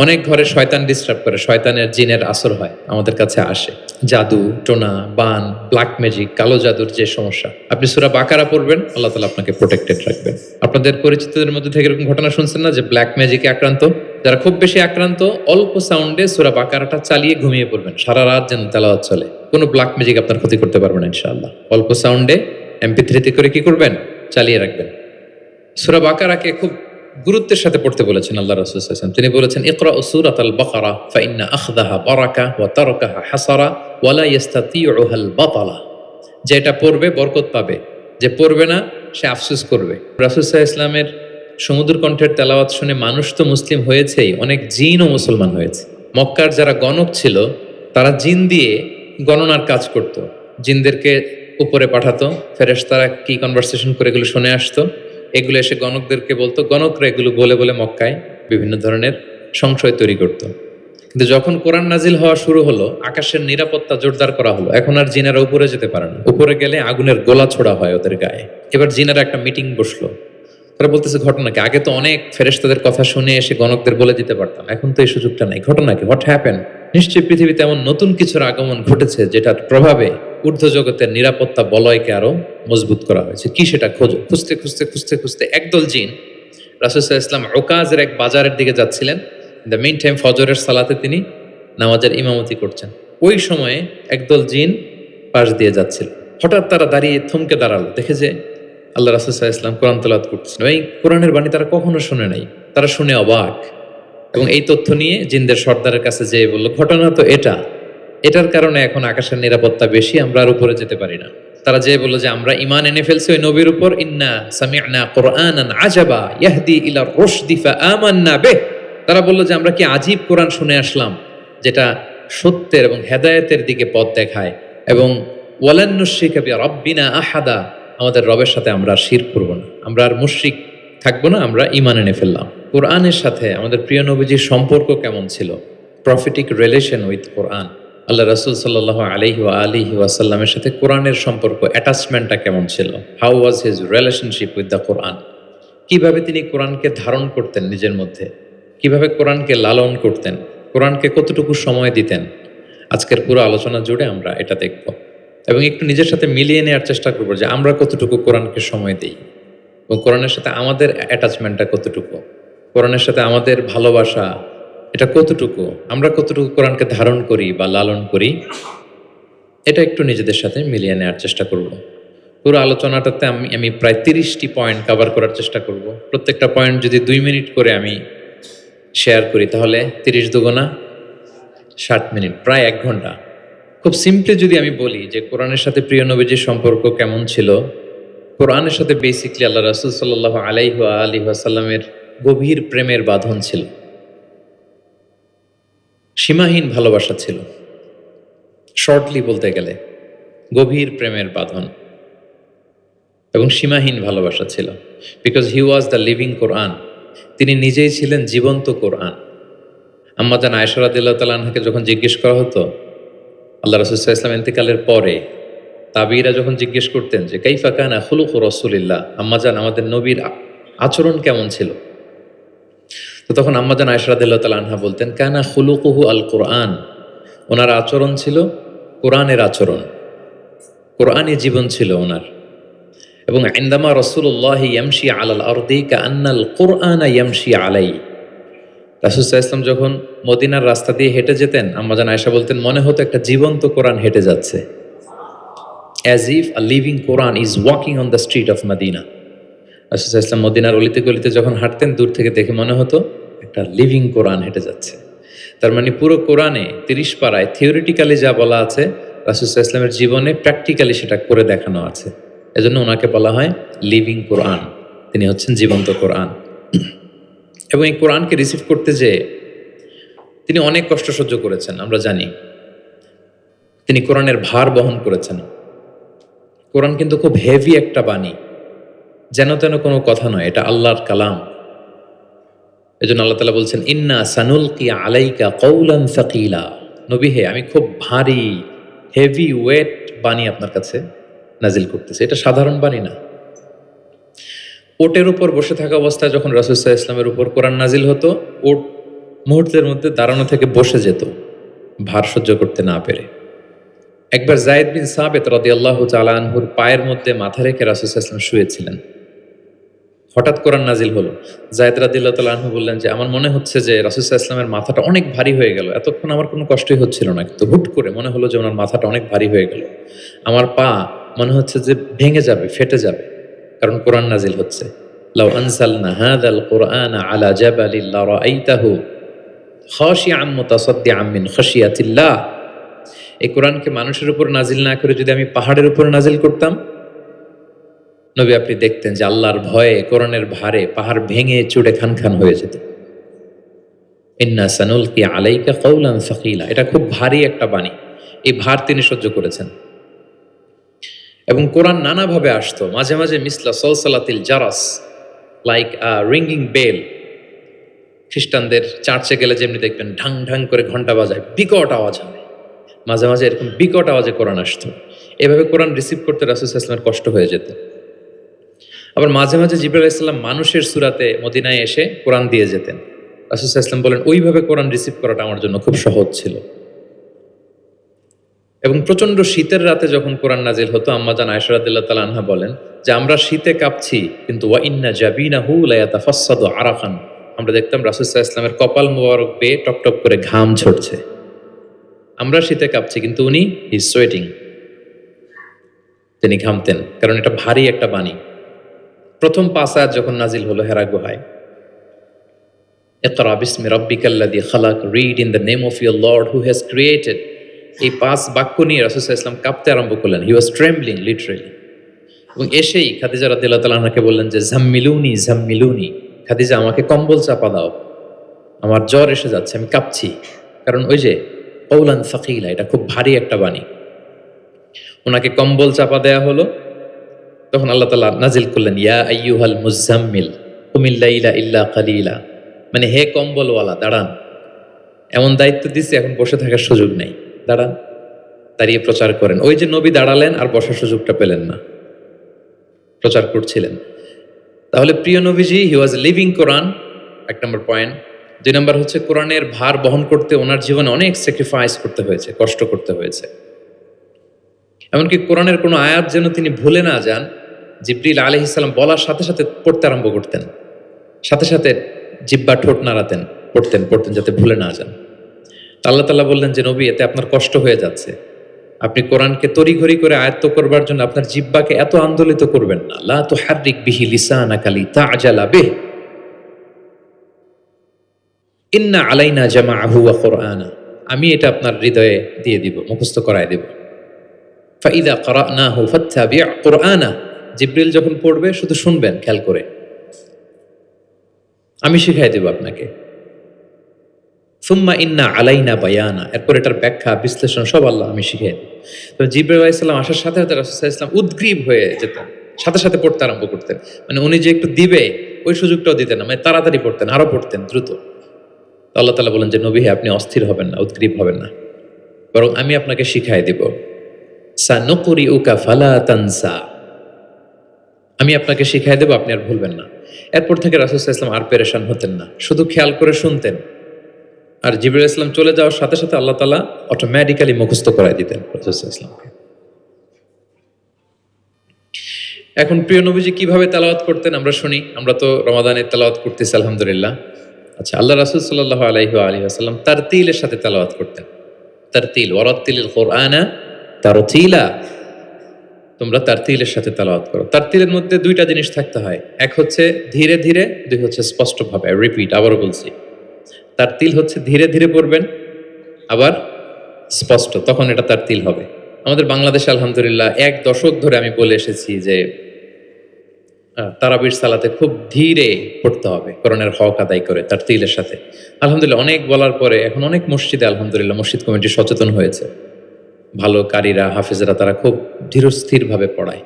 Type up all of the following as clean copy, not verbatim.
অনেক ঘরে শয়তান ডিস্টার্ব করে, শয়তানের জিনের আসর হয়, আমাদের কাছে আসে। জাদু টোনা বান ব্ল্যাক ম্যাজিক কালো জাদুর যে সমস্যা, আপনি সূরা বাকারা পড়বেন, আল্লাহ তাআলা আপনাকে প্রোটেক্টেড রাখবেন। আপনাদের পরিচিতদের মধ্যে থেকে এরকম ঘটনা শুনছেন না যে ব্ল্যাক ম্যাজিকে আক্রান্ত? যারা খুব বেশি আক্রান্ত অল্প সাউন্ডে সূরা বাকারাটা চালিয়ে ঘুমিয়ে পড়বেন, সারা রাত যেন তেলাওয়াত চলে। কোনো ব্ল্যাক ম্যাজিক আপনার ক্ষতি করতে পারবে না ইনশাআল্লাহ। অল্প সাউন্ডে MP3 করে কি করবেন, চালিয়ে রাখবেন। সূরা বাকারাকে খুব গুরুত্বের সাথে পড়তে বলেছেন আল্লাহ রাসূল সাল্লাল্লাহু আলাইহি ওয়াসাল্লাম। তিনি বলেছেন, ইকরাউ সূরাতাল বাকারা ফাইন্না আখযাহা বারাকা ওয়া তারকাহা হাসারা ওয়া লা ইস্তাতিউহাল বাতালা। যে এটা পড়বে বরকত পাবে, যে পড়বে না সে আফসোস করবে। রাসূল সাল্লাল্লাহু আলাইহি ওয়াসাল্লামের সমুদ্র কণ্ঠের তেলাওয়াত শুনে মানুষ তো মুসলিম হয়েছেই, অনেক জিনও মুসলমান হয়েছে। মক্কার যারা গণক ছিল তারা জিন দিয়ে গণনার কাজ করত, জিনদেরকে উপরে পাঠাতো, ফেরেশতারা কি কনভারসেশন করে এগুলো শুনে আসতো, এগুলো এসে গণকদেরকে বলতো, গণকরা এগুলো বলে বলে মক্কায় বিভিন্ন ধরনের সংশয় তৈরি করত। কিন্তু যখন কোরআন নাজিল হওয়া শুরু হলো, আকাশের নিরাপত্তা জোরদার করা হলো, এখন আর জিনেরা উপরে যেতে পারে না, উপরে গেলে আগুনের গোলা ছোড়া হয় ওদের গায়ে। এবার জিনেরা একটা মিটিং বসলো, তারা বলতেছে ঘটনা কি, আগে তো অনেক ফেরেশতাদের কথা শুনে এসে গণকদের বলে দিতে পারতাম, এখন তো এই সুযোগটা নাই, ঘটনা কি, হোয়াট হ্যাপেন? নিশ্চয়ই পৃথিবীতে এমন নতুন কিছুর আগমন ঘটেছে যেটার প্রভাবে ঊর্ধ্ব জগতের নিরাপত্তা বলয়কে আরো মজবুত করা হয়েছে। কি সেটা খোঁজো। খুঁজতে খুঁজতে খুঁজতে খুঁজতে একদল জিন রাসূল সাল্লাল্লাহু আলাইহি ওয়াসাল্লাম ওকাজের এক বাজারের দিকে যাচ্ছিলেন। দ্য মেইন টাইম ফজরের সালাতে তিনি নামাজের ইমামতি করছেন। ওই সময়ে একদল জিন পাশ দিয়ে যাচ্ছিল। হঠাৎ তারা দাঁড়িয়ে থমকে দাঁড়ালো, দেখে যে আল্লাহ রাসূল সাল্লাল্লাহু আলাইহি ওয়াসাল্লাম কোরআন তেলাওয়াত করতেছেন। এই কোরআনের বাণী তারা কখনো শুনে নাই, তারা শুনে অবাক। এবং এই তথ্য নিয়ে জিনদের সর্দারের কাছে যেয়ে বলল, ঘটনা তো এটার কারণে এখন আকাশের নিরাপত্তা বেশি, আমরা আর উপরে যেতে পারি না। তারা যেয়ে বলল যে আমরা ঈমান এনে ফেলছি ওই নবীর উপর, ইন্না সামি'না কুরআনান আজাবা ইয়াহদি ইলা রুশদি ফাআমান্না বিহ। তারা বলল যে আমরা কি আজীব কোরআন শুনে আসলাম যেটা সত্যের এবং হেদায়েতের দিকে পথ দেখায়, এবং ওয়ালান নুশরিকা বিরাব্বিনা আহাদা, আমাদের রবের সাথে আমরা আর শিরক করব না, আমরা আর মুশরিক থাকবো না, আমরা ঈমান এনে ফেললাম। কোরআনের সাথে আমাদের প্রিয় নবীজির সম্পর্ক কেমন ছিল, প্রফেটিক রিলেশন উইথ কোরআন, আল্লাহ রাসূল সাল্লাল্লাহু আলাইহি ওয়া আলিহি ওয়াসাল্লামের সাথে কোরআনের সম্পর্ক, অ্যাটাচমেন্টটা কেমন ছিল, how was his relationship with the Quran, কিভাবে তিনি কোরআনকে ধারণ করতেন নিজের মধ্যে, কিভাবে কোরআনকে লালন করতেন, কোরআনকে কতটুকু সময় দিতেন। আজকের পুরো আলোচনা জুড়ে আমরা এটা দেখব এবং একটু নিজের সাথে মিলিয়ে নেওয়ার চেষ্টা করব যে আমরা কতটুকু কোরআনকে সময় দিই এবং কোরআনের সাথে আমাদের অ্যাটাচমেন্টটা কতটুকু, কোরআনের সাথে আমাদের ভালোবাসা এটা কতটুকু, আমরা কতটুকু কোরআনকে ধারণ করি বা লালন করি, এটা একটু নিজেদের সাথে মিলিয়ে নেওয়ার চেষ্টা করব। পুরো আলোচনাটাতে আমি প্রায় 30টি পয়েন্ট কভার করার চেষ্টা করব। প্রত্যেকটা পয়েন্ট যদি 2 মিনিট করে আমি শেয়ার করি তাহলে 30 দুগুণা 60 মিনিট, প্রায় 1 ঘন্টা। খুব সিম্পলি যদি আমি বলি যে কোরআনের সাথে প্রিয় নবীজির সম্পর্ক কেমন ছিল, কোরআনের সাথে বেসিকলি আল্লাহ রাসূল সাল্লাল্লাহু আলাইহি ওয়া আলিহি ওয়াসাল্লামের গভীর প্রেমের বাঁধন ছিল, সীমাহীন ভালোবাসা ছিল, শর্টলি বলতে গেলে গভীর প্রেমের বাঁধন এবং সীমাহীন ভালোবাসা ছিল। Because he was the living কোরআন, তিনি নিজেই ছিলেন জীবন্ত কোরআন। আম্মা জান আয়েশা রাদিয়াল্লাহু তাআলা আনহাকে যখন জিজ্ঞেস করা হতো আল্লাহ রাসূল সাল্লাল্লাহু আলাইহি ওয়াসাল্লাম ইন্তেকালের পরে, তাবিরা যখন জিজ্ঞেস করতেন যে কাইফা কানা খুলুকু রাসূলিল্লাহ, আম্মা জান আমাদের নবীর আচরণ কেমন ছিল, তো তখন আম্মা জান আয়েশা রাদিয়াল্লাহু তাআলা আনহা বলতেন কানা খুলুকুহু আল কোরআন, ওনার আচরণ ছিল কোরআনের আচরণ, কোরআনী জীবন ছিল ওনার। এবং ইনদামা রাসূলুল্লাহ ইয়ামশি আলাল আরদি কাআন্নাল কুরআনা ইয়ামশি আলাইহি, রাসূল সাল্লাল্লাহু আলাইহি ওয়াসাল্লাম যখন মদিনার রাস্তা দিয়ে হেঁটে যেতেন, আম্মা জান আয়েশা বলতেন মনে হতো একটা জীবন্ত কোরআন হেঁটে যাচ্ছে, as if a living Quran is walking on the street of Medina. রাসূল সাল্লাল্লাহু আলাইহি ওয়াসাল্লাম মদিনার অলিতে গলিতে যখন হাঁটতেন, দূর থেকে দেখে মনে হতো একটা লিভিং কোরআন হেঁটে যাচ্ছে। তার মানে পুরো কোরআনে 30 পারায় থিওরিটিক্যালি যা বলা আছে, রাসূল সাল্লাল্লাহু আলাইহি ওয়াসাল্লামের জীবনে প্র্যাকটিক্যালি সেটা করে দেখানো আছে। এজন্য ওনাকে বলা হয় লিভিং কোরআন, তিনি হচ্ছেন জীবন্ত কোরআন। এবং এই কোরআনকে রিসিভ করতে যেয়ে তিনি অনেক কষ্ট সহ্য করেছেন, আমরা জানি। তিনি কোরআনের ভার বহন করেছেন। কোরআন কিন্তু খুব হেভি একটা বাণী, যেন তেন কোনো কথা নয়, এটা আল্লাহর কালাম। এজন্য আল্লাহ তাআলা বলছেন ইন্না সানুলকি আলাইকা কওলান সাকিলা, নবী হে আমি খুব ভারী হেভি ওয়েট বাণী আপনার কাছে নাজিল করতেছি। এটা সাধারণ বাণী না। ওটের উপর বসে থাকা অবস্থায় যখন রাসূল সাল্লাল্লাহু আলাইহি ওয়াসাল্লামের উপর কোরআন নাজিল হতো, ওট মুহূর্তের মধ্যে দাঁড়ানো থেকে বসে যেত, ভার সহ্য করতে না পেরে। একবার যায়েদ বিন সাবিত রাদিয়াল্লাহু তাআলা আনহুর পায়ের মধ্যে মাথা রেখে রাসূল সাল্লাল্লাহু আলাইহি ওয়াসাল্লাম শুয়েছিলেন। হঠাৎ কোরআন নাজিল হলো। যায়েদ রাদিয়াল্লাহু তাআলা আনহু বললেন যে, আমার মনে হচ্ছে যে রাসূল সাল্লাল্লাহু আলাইহি ওয়াসাল্লামের মাথাটা অনেক ভারী হয়ে গেল। এতক্ষণ আমার কোনো কষ্টই হচ্ছিল না, কিন্তু হুট করে মনে হলো যে ওনার মাথাটা অনেক ভারী হয়ে গেল। আমার পা মনে হচ্ছে যে ভেঙে যাবে, ফেটে যাবে, কারণ কোরআন নাজিল হচ্ছে। লাউ আনজালনা হাযাল কুরআনা আলা জাবালিন লারাআইতাহু খাশিআম মুতাসাদ্দিআম মিন খাশিয়াতিল্লাহ। এই কোরআনকে মানুষের উপর নাজিল না করে যদি আমি পাহাড়ের উপর নাজিল করতাম, নবী আপনি দেখতেন যে আল্লাহর ভয়ে, কোরআনের ভারে পাহাড় ভেঙে চুড়ে খান খান হয়ে যেত। ইন্না সানুলকি আলাইকা কাওলান সাকিলা, এটা খুব ভারী একটা বাণী। এই ভার তিনি সহ্য করেছেন। এবং কোরআন নানাভাবে আসতো, মাঝে মাঝে মিসলা সলসালাতিল জারাস, লাইক রিঙ্গিং বেল। খ্রিস্টানদের চার্চে গেলে যেমনি দেখবেন ঢাং ঢাং করে ঘন্টা বাজায়, বিকট আওয়াজ হয়, মাঝে মাঝে এরকম বিকট আওয়াজে কোরআন আসতো। এভাবে কোরআন রিসিভ করতে রাসূল সাল্লাল্লাহু আলাইহি ওয়াসাল্লামের কষ্ট হয়ে যেত। আবার মাঝে মাঝে জিবরাইল আলাইহিস সালাম মানুষের সুরাতে মদিনায় এসে কোরআন দিয়ে যেতেন। রাসূল সাল্লাল্লাহু আলাইহি ওয়াসাল্লাম বলেন, ওইভাবে কোরআন রিসিভ করাটা আমার জন্য খুব সহজ ছিল। এবং প্রচন্ড শীতের রাতে যখন কোরআন নাজিল হতো, আম্মা জান আয়েশা রাদিয়াল্লাহু তাআলা আনহা বলেন যে আমরা শীতে কাঁপছি, কিন্তু ওয়া ইন্না জাবিনাহু লা ইয়াতাফাসসাদু আরাকান, আমরা দেখতাম রাসূল সাল্লাল্লাহু আলাইহি ওয়াসাল্লামের কপাল মোবারক বেয়ে টপটপ করে ঘাম ঝরছে। আমরা শীতে কাঁপছি, কিন্তু উনি ইজ সোয়েটিং, তিনি ঘামতেন, কারণ এটা ভারী একটা বাণী। প্রথম 5 আয়াত যখন নাজিল হলো হেরা গুহায়, ইকরা বিসমি রাব্বিকাল্লাযী খালাক, read in the name of your lord who has created. এই 5 বাক্য নিয়ে রাসূল সাল্লাল্লাহু আলাইহি ওয়াসাল্লাম কাঁপতে আরম্ভ করলেন। হি ওয়াজ ট্রেম্বলিং লিটারালি। এবং এসেই খাদিজা রাদিয়াল্লাহু তাআলা আনহাকে বললেন যে জাম্মিলুনি জাম্মিলুনি, খাদিজা আমাকে কম্বল চাপা দাও, আমার জ্বর এসে যাচ্ছে, আমি কাঁপছি। কারণ ওই যে কওলান সাকিলা, এটা খুব ভারী একটা বাণী। ওনাকে কম্বল চাপা দেয়া হলো। তখন আল্লাহ তাআলা নাজিল করলেন ইয়া আইয়ুহাল মুজাম্মিল কুমিল লাইলা ইল্লা কালিলা, মানে হে কম্বলওয়ালা দাঁড়ান, এমন দায়িত্ব দিছি এখন বসে থাকার সুযোগ নেই, দাঁড়ান, দাঁড়িয়ে প্রচার করেন। ওই যে নবী দাঁড়ালেন আর বসার সুযোগটা পেলেন না, প্রচার করছিলেন। তাহলে প্রিয় নবীজি, হি ওয়াজ লিভিং কোরআন, 1 নম্বর পয়েন্ট। 2 নম্বর হচ্ছে কোরআনের ভার বহন করতে ওনার জীবনে অনেক স্যাক্রিফাইস করতে হয়েছে, কষ্ট করতে হয়েছে। এমনকি কোরআনের কোনো আয়াত যেন তিনি ভুলে না যান, জিবরিল আলাইহিস সালাম বলার সাথে সাথে পড়তে আরম্ভ করতেন, সাথে সাথে জিহ্বা ঠোঁট নাড়াতেন, পড়তেন যাতে ভুলে না যান। আল্লাহ তাআলা বললেন যে নবী, এতে আপনার কষ্ট হয়ে যাচ্ছে, আপনি কোরআনকে তড়িঘড়ি করে আয়ত্ত করবার জন্য আপনার জিহ্বাকে এত আন্দোলিত করবেন না। লা তুহাররিক বিহি লিসানাকা লিতা'জালা বিহি, ইন্না আলাইনা জামাআহু ওয়া কুরআনা, আমি এটা আপনার হৃদয়ে দিয়ে দিব, মুখস্থ করায় দেব। ফাইদা ক্বরানাহু ফাত্তাবি' কুরআনা, জিবরিল যখন পড়বে শুধু শুনবেন খেয়াল করে, আমি শিখাই দেব আপনাকে। সুম্মা ইন্না আলাইনা বায়ানা, এরপর এটার ব্যাখ্যা বিশ্লেষণ সব আল্লাহ আমি শিখিয়ে দেব। তো জিবরাইল আলাইহিস সালাম আসার সাথে সাথে রাসূল সাল্লাল্লাহু আলাইহি ওয়াসাল্লাম উদ্গ্রীব হয়ে যেতেন, সাথে সাথে পড়তে আরম্ভ করতেন। মানে উনি যে একটু দিবে ওই সুযোগটাও দিতেন না, মানে তাড়াতাড়ি পড়তেন, আরো পড়তেন দ্রুত। তো আল্লাহ তাআলা বলেন যে নবী, আপনি অস্থির হবেন না, উদ্গ্রীব হবেন না, বরং আমি আপনাকে শিখাই দেব। সানুকরিউকা ফালা তানসা, আমি আপনাকে শিখাই দেব, আপনি আর ভুলবেন না। এরপর থেকে রাসূল সাল্লাল্লাহু আলাইহি ওয়াসাল্লাম আর পেরেশান হতেন না, শুধু খেয়াল করে শুনতেন। আর জিবরাইল ইসলাম চলে যাওয়ার সাথে সাথে আল্লাহ তাআলা অটোমেটিক্যালি মুখস্থ করায় দিতেন রাসূল সাল্লাল্লাহু আলাইহি ওয়াসাল্লামকে। এখন প্রিয় নবীজি কিভাবে তেলাওয়াত করতেন আমরা শুনি। আমরা তো রমাদানে তেলাওয়াত করতেছি আলহামদুলিল্লাহ। আচ্ছা, আল্লাহ রাসূল সাল্লাল্লাহু আলাইহি ওয়া আলিহি ওয়াসাল্লাম তারতিলের সাথে তেলাওয়াত করতেন। তারতিল, ওয়ারাত্তিলিল কুরআনা তারতিলা, তোমরা তারতিলের সাথে তেলাওয়াত করো। তারতিলের মধ্যে 2টা জিনিস থাকতে হয়, এক হচ্ছে ধীরে ধীরে, 2 হচ্ছে স্পষ্টভাবে। রিপিট, আবারও বলছি, তারতিল হচ্ছে ধীরে ধীরে পড়বেন, আবার স্পষ্ট, তখন এটা তারতিল হবে। আমাদের বাংলাদেশে আলহামদুলিল্লাহ 1 দশক ধরে আমি বলে এসেছি যে তারাবির সালাতে খুব ধীরে পড়তে হবে, কোরআনের হক আদায় করে তারতিলের সাথে। আলহামদুলিল্লাহ অনেক বলার পরে এখন অনেক মসজিদে আলহামদুলিল্লাহ মসজিদ কমিটি সচেতন হয়েছে, ভালো কারীরা, হাফেজরা, তারা খুব ধীরস্থির ভাবে পড়ায়।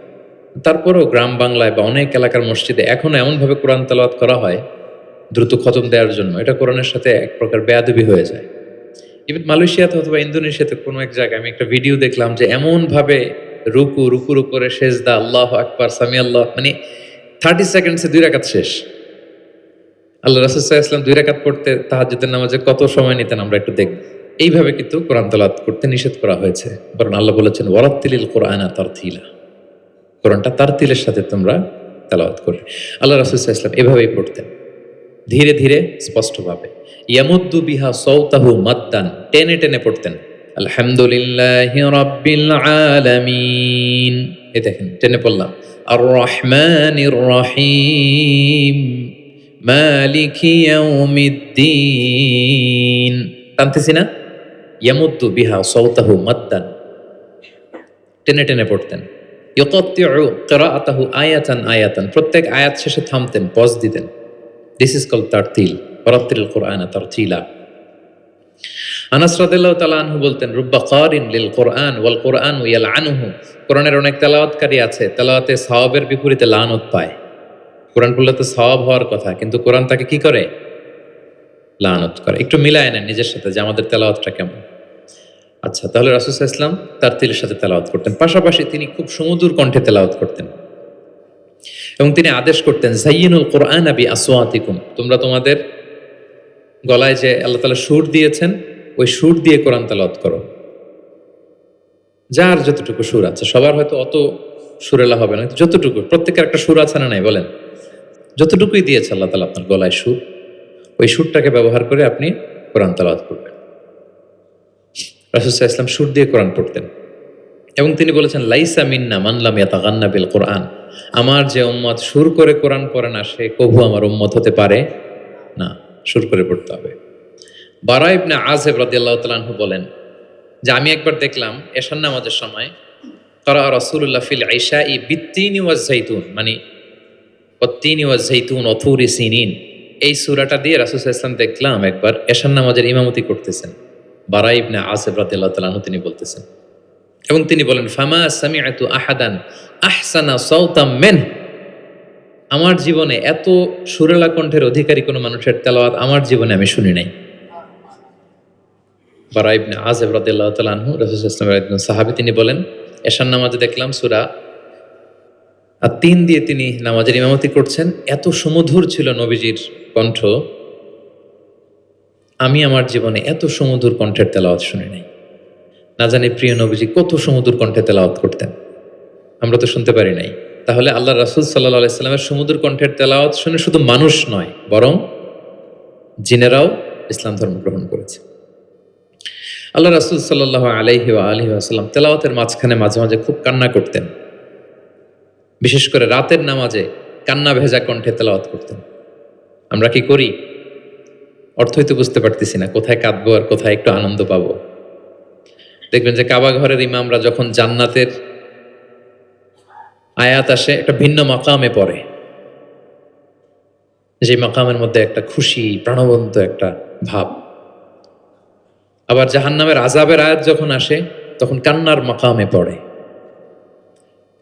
তারপরেও গ্রাম বাংলায় বা অনেক এলাকার মসজিদে এখনো এমনভাবে কোরআন তেলাওয়াত করা হয় দ্রুত খতম দেওয়ার জন্য, এটা কোরআনের সাথে এক প্রকার বেয়াদবি হয়ে যায়। ইভেন মালয়েশিয়াতে অথবা ইন্দোনেশিয়াতে কোনো এক জায়গায় আমি একটা ভিডিও দেখলাম যে এমন ভাবে রুকুর উপরে সেজদা, আল্লাহু আকবার, সামি আল্লাহ, মানে 30 সেকেন্ডসে 2 রাকাত শেষ। আল্লাহ রাসূল সাল্লাল্লাহু আলাইহি ওয়াসাল্লাম 2 রাকাত পড়তে তাহাজ্জুদের নামাজে কত সময় নিতেন আমরা একটু দেখব। এইভাবে কিন্তু কোরআন তেলাওয়াত করতে নিষেধ করা হয়েছে। বরং আল্লাহ বলেছেন ওয়ারাত্তিলিল কুরআনা তারতিলা। কোরআনটা তারতিলের সাথে তোমরা তেলাওয়াত করবে। আল্লাহ রাসূল সাল্লাল্লাহু আলাইহি ওয়াসাল্লাম এভাবেই পড়তেন, ধীরে ধীরে স্পষ্টভাবে। ইয়ামুদ্দু বিহা সাওতাহু মাদ্দান, টেনে টেনে পড়তেন। আলহামদুলিল্লাহি রাব্বিল আলামিন, এই দেখেন টেনে পড়লাম। আর রহমানির রহিম মালিকি ইয়াউমিদ্দিন, টানতেছি না? ইয়ামুদ্দু বিহা সাওতাহু মাদ্দান, টেনে টেনে পড়তেন। ইউকাত্তিউ কিরাআতাহু আয়াতান আয়াতান, প্রত্যেক আয়াত শেষে থামতেন, পজ দিতেন। দিস ইজ কল্ড তারতিল, ওয়ারাত্তিলিল কুরআনা তারতিলা। আনাস রাদিয়াল্লাহু তাআলা আনহু বলতেন, রুব্বা কারিন লিল কুরআন ওয়াল কুরআনু ইয়ালআনুহু, কোরআনের অনেক তেলাওয়াতকারী আছে, তেলাওয়াতে সওয়াবের বিপরীতে লানত পায়। কোরআন পড়লে তো সওয়াব হওয়ার কথা, কিন্তু কোরআন তাকে কি করে? লানত করে। একটু মিলায় নেন নিজের সাথে যে আমাদের তেলাওয়াতটা কেমন। আচ্ছা, তাহলে রাসূল সাল্লাল্লাহু আলাইহি ওয়াসাল্লাম তারতিলের সাথে তেলাওয়াত করতেন, পাশাপাশি তিনি খুব সুমধুর কণ্ঠে তেলাওয়াত করতেন এবং তিনি আদেশ করতেন, যায়্যিনুল কুরআনা বিআসওয়াতিকুম, তোমরা তোমাদের গলায় যে আল্লাহ তাআলা সুর দিয়েছেন ওই সুর দিয়ে কোরআন তেলাওয়াত করো। যার যতটুকু সুর আছে, সবার হয়তো অত সুরেলা হবে না, যতটুকু, প্রত্যেকের একটা সুর আছে না নাই বলেন? যতটুকুই দিয়েছে আল্লাহ তাআলা আপনার গলায় সুর, ওই সুরটাকে ব্যবহার করে আপনি কোরআন তেলাওয়াত করবেন। রাসূল সাল্লাল্লাহু আলাইহি ওয়াসাল্লাম সুর দিয়ে কোরআন পড়তেন এবং তিনি বলেছেন, লাইসা মিন্না মান লাম ইয়াতাগান্না বিল কোরআন, আমার যে উম্মত সুর করে কোরআন পড়ে না সে কবু আমার উম্মত হতে পারে না, সুর করে পড়তে হবে। বারা ইবনে আযিব রাদিয়াল্লাহু তাআলা আনহু বলেন যে আমি একবার দেখলাম এশার নামাজের সময় ক্বারা রাসূলুল্লাহ ফিল ইশাই বিত্তিনি ওয়াজ যাইতুন, মানে ওয়াত্তিনি ওয়াজ যাইতুন ওয়া তুরি সিনিন, এই সূরাটা দিয়ে রাসূল সাল্লাল্লাহু আলাইহি ওয়াসাল্লাম দেখলাম একবার এশার নামাজের ইমামতি করতেছেন। বারা ইবনে আযিব রাদিয়াল্লাহু তাআলা আনহু তিনি বলতেছেন এবং তিনি বলেন, ফামা সামি'তু আহাদান আহসানা সাওতাম মিন, আমার জীবনে এত সুরেলা কণ্ঠের অধিকারী কোনো মানুষের তেলাওয়াত আমার জীবনে আমি শুনি নাই। বারা ইবনে আযিব রাদিয়াল্লাহু তাআলা আনহু রাসূল সাল্লাল্লাহু আলাইহি ওয়াসাল্লামের একজন সাহাবী, তিনি বলেন এশার নামাজে দেখলাম সূরা আত-তিন দিয়ে তিনি নামাজের ইমামতি করছেন, এত সুমধুর ছিল নবীজির কণ্ঠ, আমি আমার জীবনে এত সুমধুর কণ্ঠের তেলাওয়াত শুনি নাই। না জানি প্রিয় নবীজি কত সুমধুর কণ্ঠে তেলাওয়াত করতেন, আমরা তো শুনতে পারি নাই। তাহলে আল্লাহ রাসূল সাল্লাল্লাহু আলাইহি সাল্লামের সুমধুর কণ্ঠের তেলাওয়াত শুনে শুধু মানুষ নয়, বরং জিনেরাও ইসলাম ধর্ম গ্রহণ করেছে। আল্লাহ রাসূল সাল্লাল্লাহু আলাইহি ওয়াসাল্লাম তেলাওয়াতের মাঝখানে মাঝে মাঝে খুব কান্না করতেন, বিশেষ করে রাতের নামাজে কান্না ভেজা কণ্ঠে তেলাওয়াত করতেন। আমরা কি করি? অর্থই তো বুঝতে পারতেছি না, কোথায় কাঁদবো আর কোথায় একটু আনন্দ পাবো। দেখবেন যে কাবা ঘরের ইমামরা যখন জান্নাতের আয়াত আসে একটা ভিন্ন মাকামে পড়ে, যে মাকামের মধ্যে একটা খুশি প্রাণবন্ত একটা ভাব। আবার জাহান্নামের আযাবের আয়াত যখন আসে তখন কান্নার মাকামে পড়ে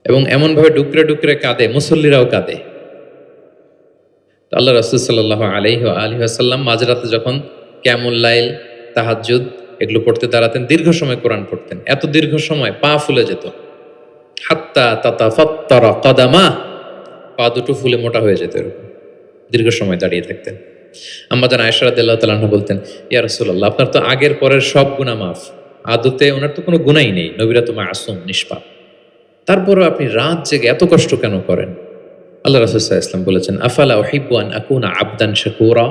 এবং এমনভাবে ডুকরে ডুকরে কাঁদে, মুসল্লিরাও কাঁদে। আল্লাহ রাসূল সাল্লাল্লাহু আলাইহি ওয়াসাল্লাম মাঝরাতে যখন কিয়ামুল লাইল, তাহাজ্জুদ এগুলো পড়তে দাঁড়াতেন, দীর্ঘ সময় কোরআন পড়তেন, এত দীর্ঘ সময় পা ফুলে যেত, হাত্তা তাতাফাত্তারা কাদামা, পা দুটো ফুলে মোটা হয়ে যেত, এরকম দীর্ঘ সময় দাঁড়িয়ে থাকতেন। আম্মা জান আয়েশা রাদিয়াল্লাহু তাআলা আনহা বলতেন, ইয়া রাসূলুল্লাহ, আপনার তো আগের পরের সব গুনাহ মাফ, আদতে ওনার তো কোনো গুনাহই নেই, নবীরা তো মাসুম নিষ্পাপ, তারপরও আপনি রাত জেগে এত কষ্ট কেন করেন? আল্লাহ রাসূল সাল্লাল্লাহু আলাইহি ওয়াসাল্লাম বলেছেন, আফালা উহিব্বু আন আকুনা আবদান শাকুরা,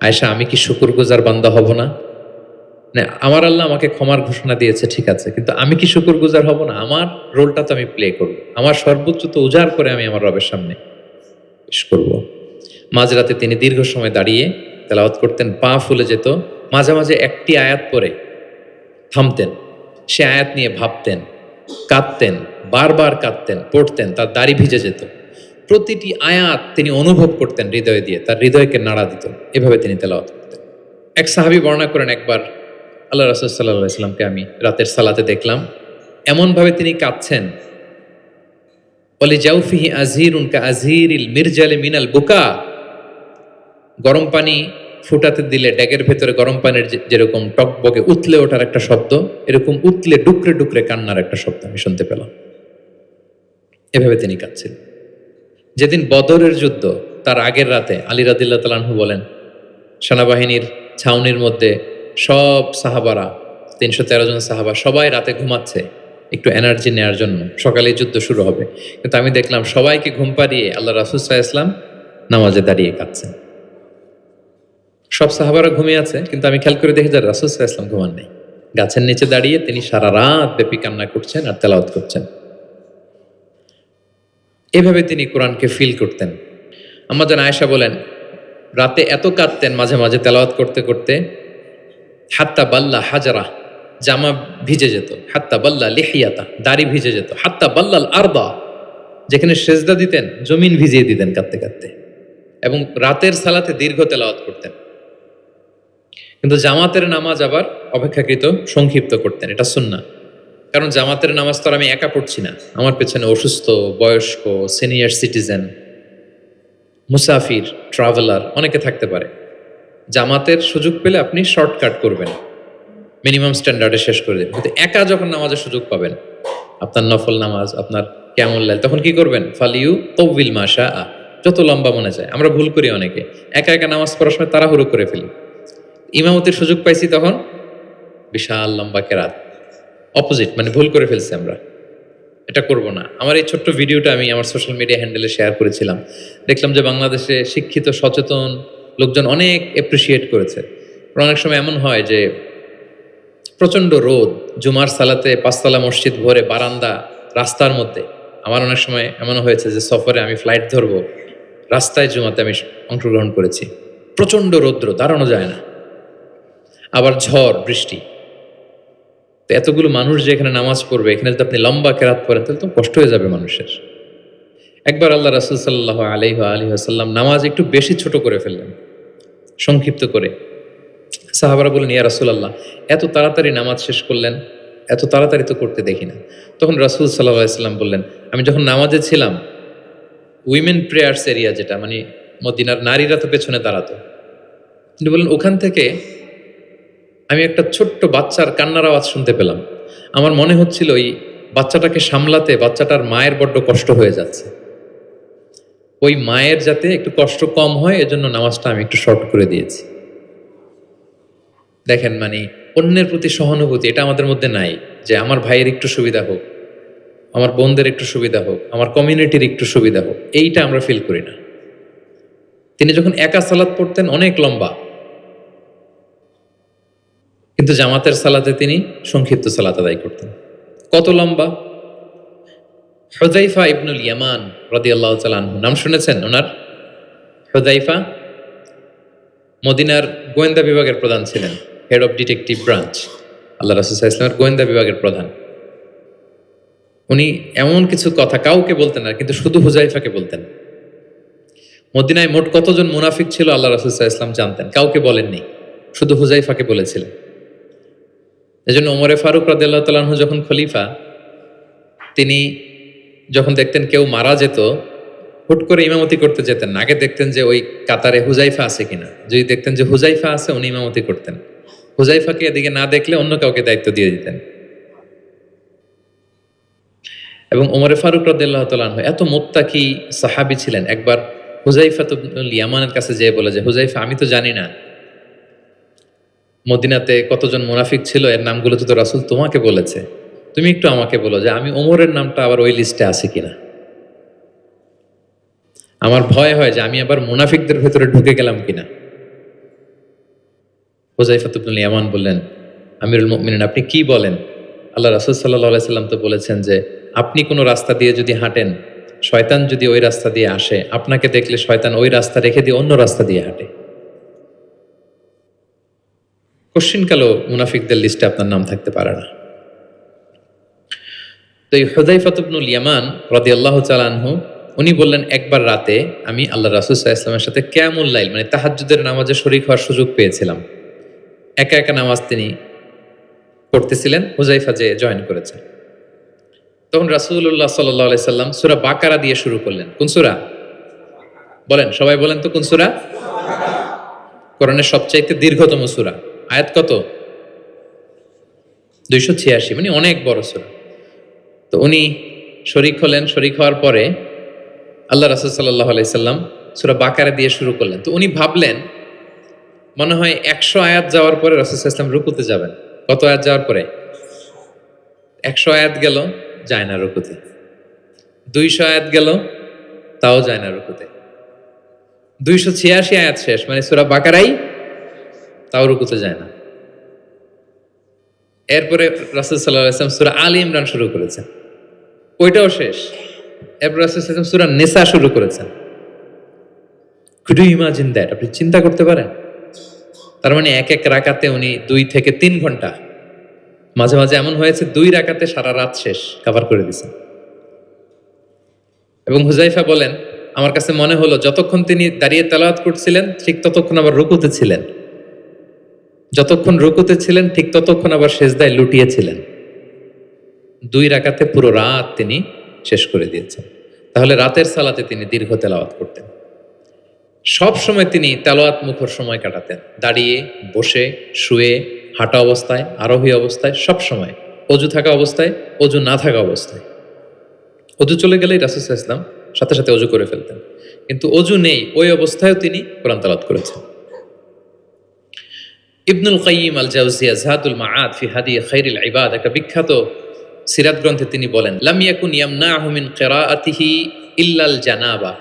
আয়েশা আমি কি শুকরগুজার বান্দা হব না? আমার আল্লাহ আমাকে ক্ষমার ঘোষণা দিয়েছে, ঠিক আছে, কিন্তু আমি কি শুকরগুজার হব না? আমার রোলটা তো আমি প্লে করব, আমার সর্বোচ্চ তো উজাড় করে আমি আমার রবের সামনে পেশ করব। মাঝরাতে তিনি দীর্ঘ সময় দাঁড়িয়ে তেলাওয়াত করতেন, পা ফুলে যেত, মাঝে মাঝে একটি আয়াত পড়ে থামতেন, সে আয়াত নিয়ে ভাবতেন, কাঁদতেন, বারবার কাঁদতেন, পড়তেন, তার দাড়ি ভিজে যেত, প্রতিটি আয়াত তিনি অনুভব করতেন হৃদয় দিয়ে, তার হৃদয়কে নাড়া দিত, এভাবে তিনি তেলাওয়াত করতেন। এক সাহাবী বর্ণনা করেন, একবার আল্লাহ রাসূল সাল্লাল্লাহু আলাইহি ওয়াসাল্লামকে আমি রাতের সালাতে দেখলাম, এমনভাবে তিনি কাঁদছেন, ওয়ালি জাউফিহি আযীরুন কা আযীরিল মিরজালি মিনাল বুকা, গরম পানি ফুটাতে দিলে ড্যাগের ভেতরে গরম পানির যেরকম টকবগে উতলে ওঠার একটা শব্দ, এরকম উতলে ডুকরে ডুকরে কান্নার একটা শব্দ আমি শুনতে পেলাম। এভাবে তিনি কাঁদছিলেন। যেদিন বদরের যুদ্ধ, তার আগের রাতে আলী রাদিয়াল্লাহু তাআলা আনহু বলেন, সেনাবাহিনীর ছাউনির মধ্যে সব সাহাবারা, 313 জন সাহাবা সবাই রাতে ঘুমাচ্ছে একটু এনার্জি নেওয়ার জন্য, সকালে যুদ্ধ শুরু হবে। কিন্তু আমি দেখলাম সবাইকে ঘুম পাড়িয়ে আল্লাহ রাসূল সাল্লাল্লাহু আলাইহি ওয়াসাল্লাম নামাজে দাঁড়িয়ে কাঁদছেন। সব সাহাবারা ঘুমিয়ে আছে, কিন্তু আমি খেয়াল করে দেখি যে রাসূল সাল্লাল্লাহু আলাইহি ওয়াসাল্লাম ঘুমান নেই। গাছের নিচে দাঁড়িয়ে তিনি সারা রাত ব্যাপী কান্না করছেন আর তেলাওয়াত করছেন। এভাবে তিনি কোরআনকে ফিল করতেন। আম্মা জান আয়েশা বলেন, রাতে এত কাঁদতেন মাঝে মাঝে তেলাওয়াত করতে করতে, হাত্তা বাল্লা হাজারা, জামা ভিজে যেত, হাত্তা বাল্লা লিহিয়াতা, দাড়ি ভিজে যেত, হাত্তা বাল্লাল আরদা, যেখানে সেজদা দিতেন জমিন ভিজিয়ে দিতেন কাঁদতে কাঁদতে। এবং রাতের সালাতে দীর্ঘ তেলাওয়াত করতেন। কিন্তু জামাতের নামাজ আবার অপেক্ষাকৃত সংক্ষিপ্ত করতেন, এটা সুন্নাহ। কারণ জামাতের নামাজ তো আর আমি একা পড়ছি না, আমার পেছনে অসুস্থ, বয়স্ক, সিনিয়র সিটিজেন, মুসাফির, ট্রাভেলার অনেকে থাকতে পারে। জামাতের সুযোগ পেলে আপনি শর্টকাট করবেন, মিনিমাম স্ট্যান্ডার্ডে শেষ করে দেবেন। কিন্তু একা যখন নামাজের সুযোগ পাবেন, আপনার নফল নামাজ, আপনার কিয়ামুল লাইল, তখন কি করবেন? ফালিউ তৌবিল মাশা আ, যত লম্বা মনে যায়। আমরা ভুল করি অনেকে, একা একা নামাজ পড়ার সময় তাড়াহুড়ো করে ফেলি। ইমামতির সুযোগ পাইছি তখন বিশাল লম্বা কেরাত, অপোজিট, মানে ভুল করে ফেলছি আমরা। এটা করব না। আমার এই ছোট্ট ভিডিওটা আমি আমার সোশ্যাল মিডিয়া হ্যান্ডেলে শেয়ার করেছিলাম। দেখলাম যে বাংলাদেশে শিক্ষিত সচেতন লোকজন অনেক অ্যাপ্রিসিয়েট করেছে। অনেক সময় এমন হয় যে প্রচণ্ড রোদ, জুমার সালাতে 5 তলা মসজিদ ভরে, বারান্দা, রাস্তার মধ্যে। আমার অনেক সময় এমনও হয়েছে যে সফরে আমি ফ্লাইট ধরবো, রাস্তায় জুমাতে আমি অংশগ্রহণ করেছি। প্রচণ্ড রৌদ্র, দাঁড়ানো যায় না, আবার ঝড় বৃষ্টি। তো এতগুলো মানুষ যে এখানে নামাজ পড়বে, এখানে যদি আপনি লম্বা কেরাত পড়েন তাহলে তো কষ্ট হয়ে যাবে মানুষের। একবার আল্লাহ রাসূল সাল্লাল্লাহু আলাইহি ওয়াসাল্লাম নামাজ একটু বেশি ছোট করে ফেললেন, সংক্ষিপ্ত করে। সাহাবারা বললেন, ইয়া রাসূলুল্লাহ, এত তাড়াতাড়ি নামাজ শেষ করলেন, এত তাড়াতাড়ি তো করতে দেখি না। তখন রাসূল সাল্লাল্লাহু আলাইহি ওয়াসাল্লাম বললেন, আমি যখন নামাজে ছিলাম, উইমেন প্রেয়ার্স এরিয়া, যেটা মানে মদিনার নারীরা তো পেছনে দাঁড়াতো, তিনি বললেন ওখান থেকে আমি একটা ছোট্ট বাচ্চার কান্নার আওয়াজ শুনতে পেলাম। আমার মনে হচ্ছিল ওই বাচ্চাটাকে সামলাতে বাচ্চাটার মায়ের বড্ড কষ্ট হয়ে যাচ্ছে, ওই মায়ের যাতে একটু কষ্ট কম হয় এজন্য নামাজটা আমি একটু শর্ট করে দিয়েছি। দেখেন, মানে অন্যের প্রতি সহানুভূতি এটা আমাদের মধ্যে নাই, যে আমার ভাইয়ের একটু সুবিধা হোক, আমার বোনদের একটু সুবিধা হোক, আমার কমিউনিটির একটু সুবিধা হোক, এইটা আমরা ফিল করি না। তিনি যখন একা সালাত পড়তেন অনেক লম্বা, কিন্তু জামাতের সালাতে তিনি সংক্ষিপ্ত সালাত আদায় করতেন। কত লম্বা? হুযায়ফা ইবনুল ইয়ামান রাদিয়াল্লাহু তাআলা আনহু, নাম শুনেছেন ওনার? হুযায়ফা মদিনার গোয়েন্দা বিভাগের প্রধান ছিলেন, হেড অফ ডিটেকটিভ ব্রাঞ্চ, আল্লাহ রাসূল সাল্লাল্লাহু আলাইহি ওয়াসাল্লামের গোয়েন্দা বিভাগের প্রধান। উনি এমন কিছু কথা কাউকে বলতেন না, কিন্তু শুধু হুযায়ফাকে বলতেন। মদিনায় মোট কতজন মুনাফিক ছিল আল্লাহ রাসূল সাল্লাল্লাহু আলাইহি ওয়াসাল্লাম জানতেন, কাউকে বলেননি, শুধু হুযায়ফাকে বলেছিলেন। এজন্য ওমরে ফারুক রাদিয়াল্লাহু তাআলা আনহু যখন খলিফা, তিনি যখন দেখতেন কেউ মারা যেত, হুট করে ইমামতি করতে যেতেন না, আগে দেখতেন যে ওই কাতারে হুযায়ফা আছে কিনা। যদি দেখতেন যে হুযায়ফা আছে, উনি ইমামতি করতেন। হুযায়ফাকে এদিকে না দেখলে অন্য কাউকে দায়িত্ব দিয়ে দিতেন। এবং ওমরে ফারুক রাদিয়াল্লাহু তাআলা আনহু এত মুত্তাকি সাহাবী ছিলেন, একবার হুযায়ফা ইবনুল ইয়ামানের কাছে যেয়ে বলে যে, হুযায়ফা, আমি তো জানি না মদিনাতে কতজন মুনাফিক ছিল, এর নামগুলো তো রাসূল তোমাকে বলেছে, তুমি একটু আমাকে বলো যে আমি ওমরের নামটা আবার ওই লিস্টে আছে কিনা। আমার ভয় হয় যে আমি আবার মুনাফিকদের ভেতরে ঢুকে গেলাম কিনা। হুযায়ফা ইবনুল ইয়ামান বললেন, আমিরুল মুমিনিন, আপনি কি বলেন? আল্লাহ রাসূল সাল্লাল্লাহু আলাইহি সাল্লাম তো বলেছেন যে আপনি কোনো রাস্তা দিয়ে যদি হাঁটেন, শয়তান যদি ওই রাস্তা দিয়ে আসে, আপনাকে দেখলে শয়তান ওই রাস্তা রেখে দিয়ে অন্য রাস্তা দিয়ে হাঁটে। কোশ্চিনকালেও মুনাফিকদের লিস্টে আপনার নাম থাকতে পারে না। তো এই হুযায়ফা ইবনুল ইয়ামান রাদিয়াল্লাহু তাআলা আনহু, উনি বললেন, একবার রাতে আমি আল্লাহ রাসূল সাল্লাল্লাহু আলাইহি ওয়াসাল্লামের সাথে কিয়ামুল লাইল, মানে তাহাজ্জুদের নামাজে শরীক হওয়ার সুযোগ পেয়েছিলাম। একা একা নামাজ তিনি পড়তেছিলেন, হুযায়ফা যে জয়েন করেছে। তখন রাসূলুল্লাহ সাল্লাল্লাহু আলাইহি সাল্লাম সূরা বাকারা দিয়ে শুরু করলেন। কোন সূরা? বলেন, সবাই বলেন তো কোন সূরা? কোরআনের সবচাইতে দীর্ঘতম সূরা। আয়াত কত? 286, মানে অনেক বড় সূরা। তো উনি শরীক হলেন, শরীক হওয়ার পরে আল্লাহ রাসূল সাল্লাল্লাহু আলাইহি সাল্লাম সূরা বাকারা দিয়ে শুরু করলেন। তো উনি ভাবলেন মনে হয় 100 আয়াত যাওয়ার পরে রাসূল সাল্লাল্লাহু আলাইহি ওয়াসাল্লাম রুকুতে যাবেন। কত আয়াত যাওয়ার পরে? 100 আয়াত গেল, যায় না রুকুতে। 200 আয়াত গেল, তাও যায় না রুকুতে। 286 আয়াত শেষ, মানে সূরা বাকারাই, তাও রুকুতে যায় না। এরপরে রাসূল সাল্লাল্লাহু আলাইহি ওয়াসাল্লাম সূরা আলী ইমরান শুরু করেছেন, ওইটাও শেষ। এরপর রাসূল সাল্লাল্লাহু আলাইহি ওয়াসাল্লাম সূরা নিসা শুরু করেছেন। Could you imagine that? আপনি চিন্তা করতে পারেন? তার মানে এক এক রাকাতে উনি 2 থেকে 3 ঘন্টা, মাঝে মাঝে এমন হয়েছে 2 রাকাতে সারা রাত শেষ কভার করে দিয়েছেন। এবং হুযায়ফা বলেন, আমার কাছে মনে হলো যতক্ষণ তিনি দাঁড়িয়ে তেলাওয়াত করছিলেন ঠিক ততক্ষণ আবার রুকুতে ছিলেন, যতক্ষণ রুকুতে ছিলেন ঠিক ততক্ষণ আবার সেজদায় লুটিয়েছিলেন। 2 রাকাতে পুরো রাত তিনি শেষ করে দিয়েছেন। তাহলে রাতের সালাতে তিনি দীর্ঘ তেলাওয়াত করতেন। সব সময় তিনি তেলাওয়াত মুখর সময় কাটাতেন, দাঁড়িয়ে, বসে, শুয়ে, হাঁটা অবস্থায়, আরোহী অবস্থায়, সব সময়। অজু থাকা অবস্থায়, অজু না থাকা অবস্থায়। অজু চলে গেলেই রাসূল সাল্লাল্লাহু আলাইহি ওয়াসাল্লাম সাথে সাথে অজু করে ফেলতেন, কিন্তু অজু নেই ওই অবস্থায়ও তিনি কোরআন তেলাওয়াত করেছেন। ইবনুল কাইয়িম আল জাওজিয়া যাদুল মাআদ ফি হাদি খায়রিল ইবাদ, একটা বিখ্যাত সিরাত গ্রন্থে তিনি বলেন, লাম ইয়াকুন ইয়ামনাহু মিন কিরাআতিহি ইল্লাল জানাবা।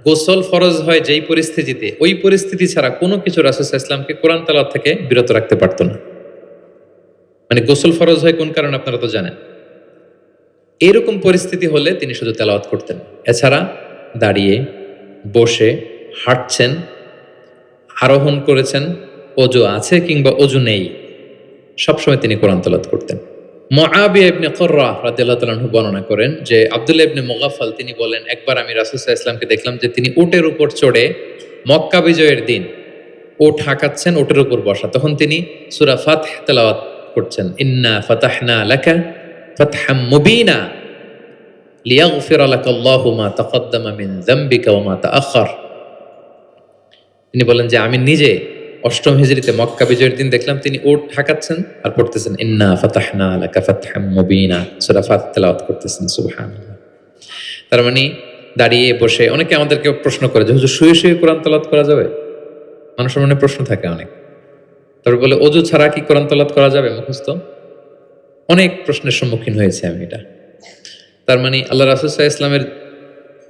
গোসল ফরজ হয় যেই পরিস্থিতিতে, ওই পরিস্থিতি ছাড়া কোনো কিছু রাসূল সাল্লাল্লাহু আলাইহি ওয়াসাল্লামকে কোরআন তেলাওয়াত থেকে বিরত রাখতে পারত না। মানে গোসল ফরজ হয় কোন কারণে আপনারা তো জানেন। এরকম পরিস্থিতি হলে তিনি শুধু তেলাওয়াত করতেন। এছাড়া দাঁড়িয়ে, বসে, হাঁটছেন, আরোহণ করেছেন, অজু আছে কিংবা অজু নেই, সবসময় তিনি কোরআন তেলাওয়াত করতেন। মুআবিয়া ইবনে কুররা রাদিয়াল্লাহু তাআলা আনহু বর্ণনা করেন যে আব্দুল্লাহ ইবনে মুগাফফাল তিনি বলেন, একবার আমি রাসূল সাল্লাল্লাহু আলাইহি ওয়াসাল্লামকে দেখলাম যে তিনি উটের উপর চড়ে মক্কা বিজয়ের দিন উট হাঁকাচ্ছেন, উটের উপর বসা। তখন তিনি সূরা ফাতহ তেলাওয়াত করছেন, ইন্না ফাতাহনা লাকা ফাতহাম মুবিনা লিয়াগফিরা লাকাল্লাহু মা তাকদ্দামা মিন যামবিকা ওয়া মা তাআখার। তিনি বলেন যে আমি নিজে 8ম হিজরিতে মক্কা বিজয়ের দিন দেখলাম তিনি উট হাঁকাচ্ছেন আর পড়তেছেন ইন্না ফাতাহনা লাকা ফাতহাম মুবিনা, সূরা ফাতহ তেলাওয়াত করতেছেন। সুবহানাল্লাহ। তার মানে দাঁড়িয়ে, বসে। অনেকে আমাদেরকে প্রশ্ন করে যে হুজুর শুয়ে শুয়ে কোরআন তেলাওয়াত করা যাবে? মানুষের মনে প্রশ্ন থাকে অনেক। তারপর বলে অজু ছাড়া কি কোরআন তেলাওয়াত করা যাবে মুখস্থ? অনেক প্রশ্নের সম্মুখীন হয়েছে আমি এটা। তার মানে আল্লাহ রাসূল সাল্লাল্লাহু আলাইহি ওয়াসাল্লামের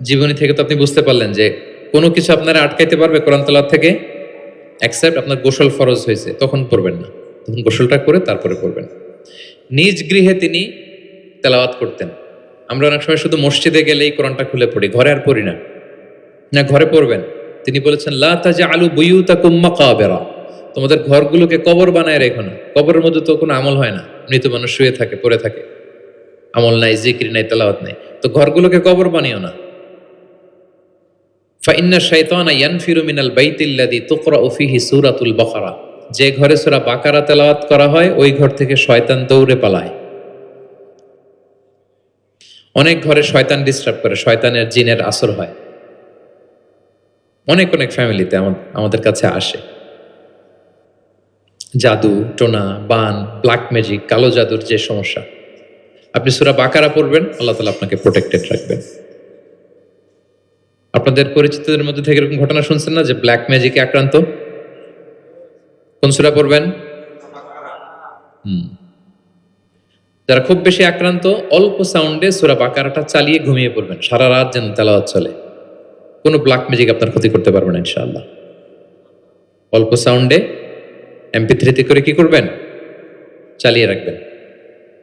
জীবনী থেকে তো আপনি বুঝতে পারলেন যে কোনো কিছু আপনারা আটকাইতে পারবে কোরআন তেলাওয়াত থেকে, এক্সেপ্ট আপনার গোসল ফরজ হয়েছে, তখন পড়বেন না, তখন গোসলটা করে তারপরে পড়বেন। নিজ গৃহে তিনি তেলাওয়াত করতেন। আমরা অনেক সময় শুধু মসজিদে গেলেই কোরআনটা খুলে পড়ি, ঘরে আর পড়ি না। না, ঘরে পড়বেন। তিনি বলেছেন লা তাজআলু বুয়ুতাকুম মাকাবিরা, তোমাদের ঘরগুলোকে কবর বানায় রেখো না। কবরের মধ্যে তো কোনো আমল হয় না, মৃত মানুষ শুয়ে থাকে, পড়ে থাকে, আমল নাই, জিকির নাই, তেলাওয়াত নাই। তো ঘরগুলোকে কবর বানিও না। ফাইন্না শাইতানা ইয়ানফিরু মিনাল বাইতিল্লাযী তুকরাউ ফীহি সূরাতুল বাকারা, যে ঘরে সূরা বাকারা তেলাওয়াত করা হয় ওই ঘর থেকে শয়তান দৌড়ে পালায়। অনেক ঘরে শয়তান ডিস্টার্ব করে, শয়তানের জিনের আসর হয়। অনেক অনেক ফ্যামিলিতে আমাদের কাছে আসে জাদু, টোনা, বান, ব্ল্যাক ম্যাজিক, কালো জাদুর যে সমস্যা। আপনি সূরা বাকারা পড়বেন, আল্লাহ তাআলা আপনাকে প্রোটেক্টেড রাখবেন। আপনাদের পরিচিতদের মধ্যে থেকে এরকম ঘটনা শুনছেন না যে ব্ল্যাক ম্যাজিকে আক্রান্ত? কোন সূরা পড়বেন? যারা খুব বেশি আক্রান্ত, অল্প সাউন্ডে সূরা বাকারাটা চালিয়ে ঘুমিয়ে পড়বেন, সারা রাত যেন তেলাওয়াত চলে। কোনো ব্ল্যাক ম্যাজিক আপনার ক্ষতি করতে পারবে না ইনশাআল্লাহ। অল্প সাউন্ডে MP3 করে কি করবেন? চালিয়ে রাখবেন।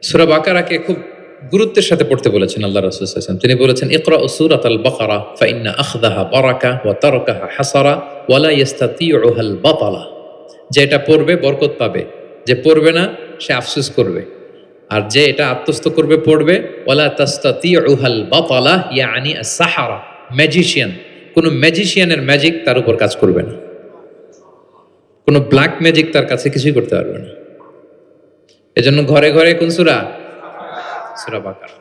সূরা বাকারাকে খুব গুরুত্বের সাথে পড়তে বলেছেন আল্লাহ রাসূল সাল্লাল্লাহু আলাইহি ওয়াসাল্লাম। তিনি বলেছেন ইকরা সূরাতাল বাকারা ফাইন্না আখযাহা বারাকা ওয়া তারকাহা হাসারা ওয়া লা ইস্তাতিউহাল বাতালা। যে এটা পড়বে বরকত পাবে, যে পড়বে না সে আফসোস করবে। আর যে এটা আত্মস্থ করবে, পড়বে, ওয়ালা তাস্তাতিউহাল বাতালা ইয়ানি আস-সাহারা, ম্যাজিশিয়ান, কোন ম্যাজিশিয়ানের ম্যাজিক তার উপর কাজ করবে না, কোন ব্ল্যাক ম্যাজিক তার কাছে কিছুই করতে পারবে না। এজন্য ঘরে ঘরে কোন সূরা? সূরা বাকারা।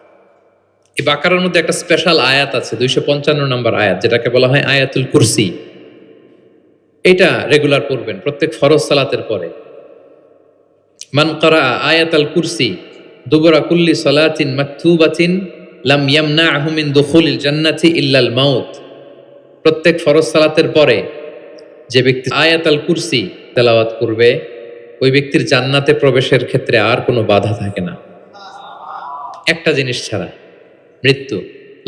এই বাকারার মধ্যে একটা স্পেশাল আয়াত আছে, 255 নম্বর আয়াত, যেটাকে বলা হয় আয়াতুল কুরসি। এটা রেগুলার পড়বেন প্রত্যেক ফরজ সালাতের পরে। মান ক্বারা আয়াতাল কুরসি দুবরা কুল্লি সালাতিন মাকতুবাতিন লাম ইয়ামনাহু মিন দুখুলিল জান্নাতি ইল্লাল মাউত। প্রত্যেক ফরজ সালাতের পরে যে ব্যক্তি আয়াতুল কুরসি তেলাওয়াত করবে ওই ব্যক্তির জান্নাতে প্রবেশের ক্ষেত্রে আর কোনো বাধা থাকে না, একটা জিনিস ছাড়া, মৃত্যু।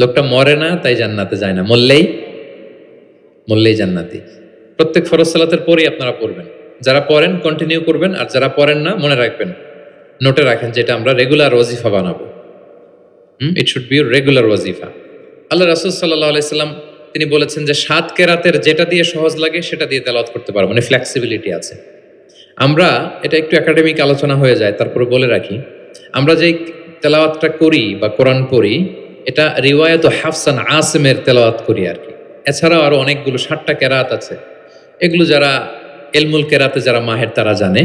লোকটা মরে না তাই জান্নাতে যায় না, মরলেই জান্নাতি। প্রত্যেক ফরজ সালাতের পরেই আপনারা পড়বেন, যারা পড়েন কন্টিনিউ করবেন, আর যারা পড়েন না মনে রাখবেন, নোটে রাখেন, যেটা আমরা রেগুলার ওয়াজিফা বানাবো। ইট শুড বি রেগুলার ওয়াজিফা। আল্লাহ রাসূল সাল্লাল্লাহু আলাইহি সাল্লাম তিনি বলেছেন যে 7 কেরাতের যেটা দিয়ে সহজ লাগে সেটা দিয়ে তেলাওয়াত করতে পারবো, মানে ফ্লেক্সিবিলিটি আছে। আমরা এটা একটু একাডেমিক আলোচনা হয়ে যায়, তারপরে বলে রাখি, আমরা যেই তেলাওয়াতটা করি বা কোরআন পড়ি এটা রিওয়ায়াত হাফসান আসিমের তেলাওয়াত করি আর কি। এছাড়াও আরো অনেকগুলো 7টা কেরাত আছে, এগুলো যারা এলমুল কেরাতে যারা মাহের তারা জানে,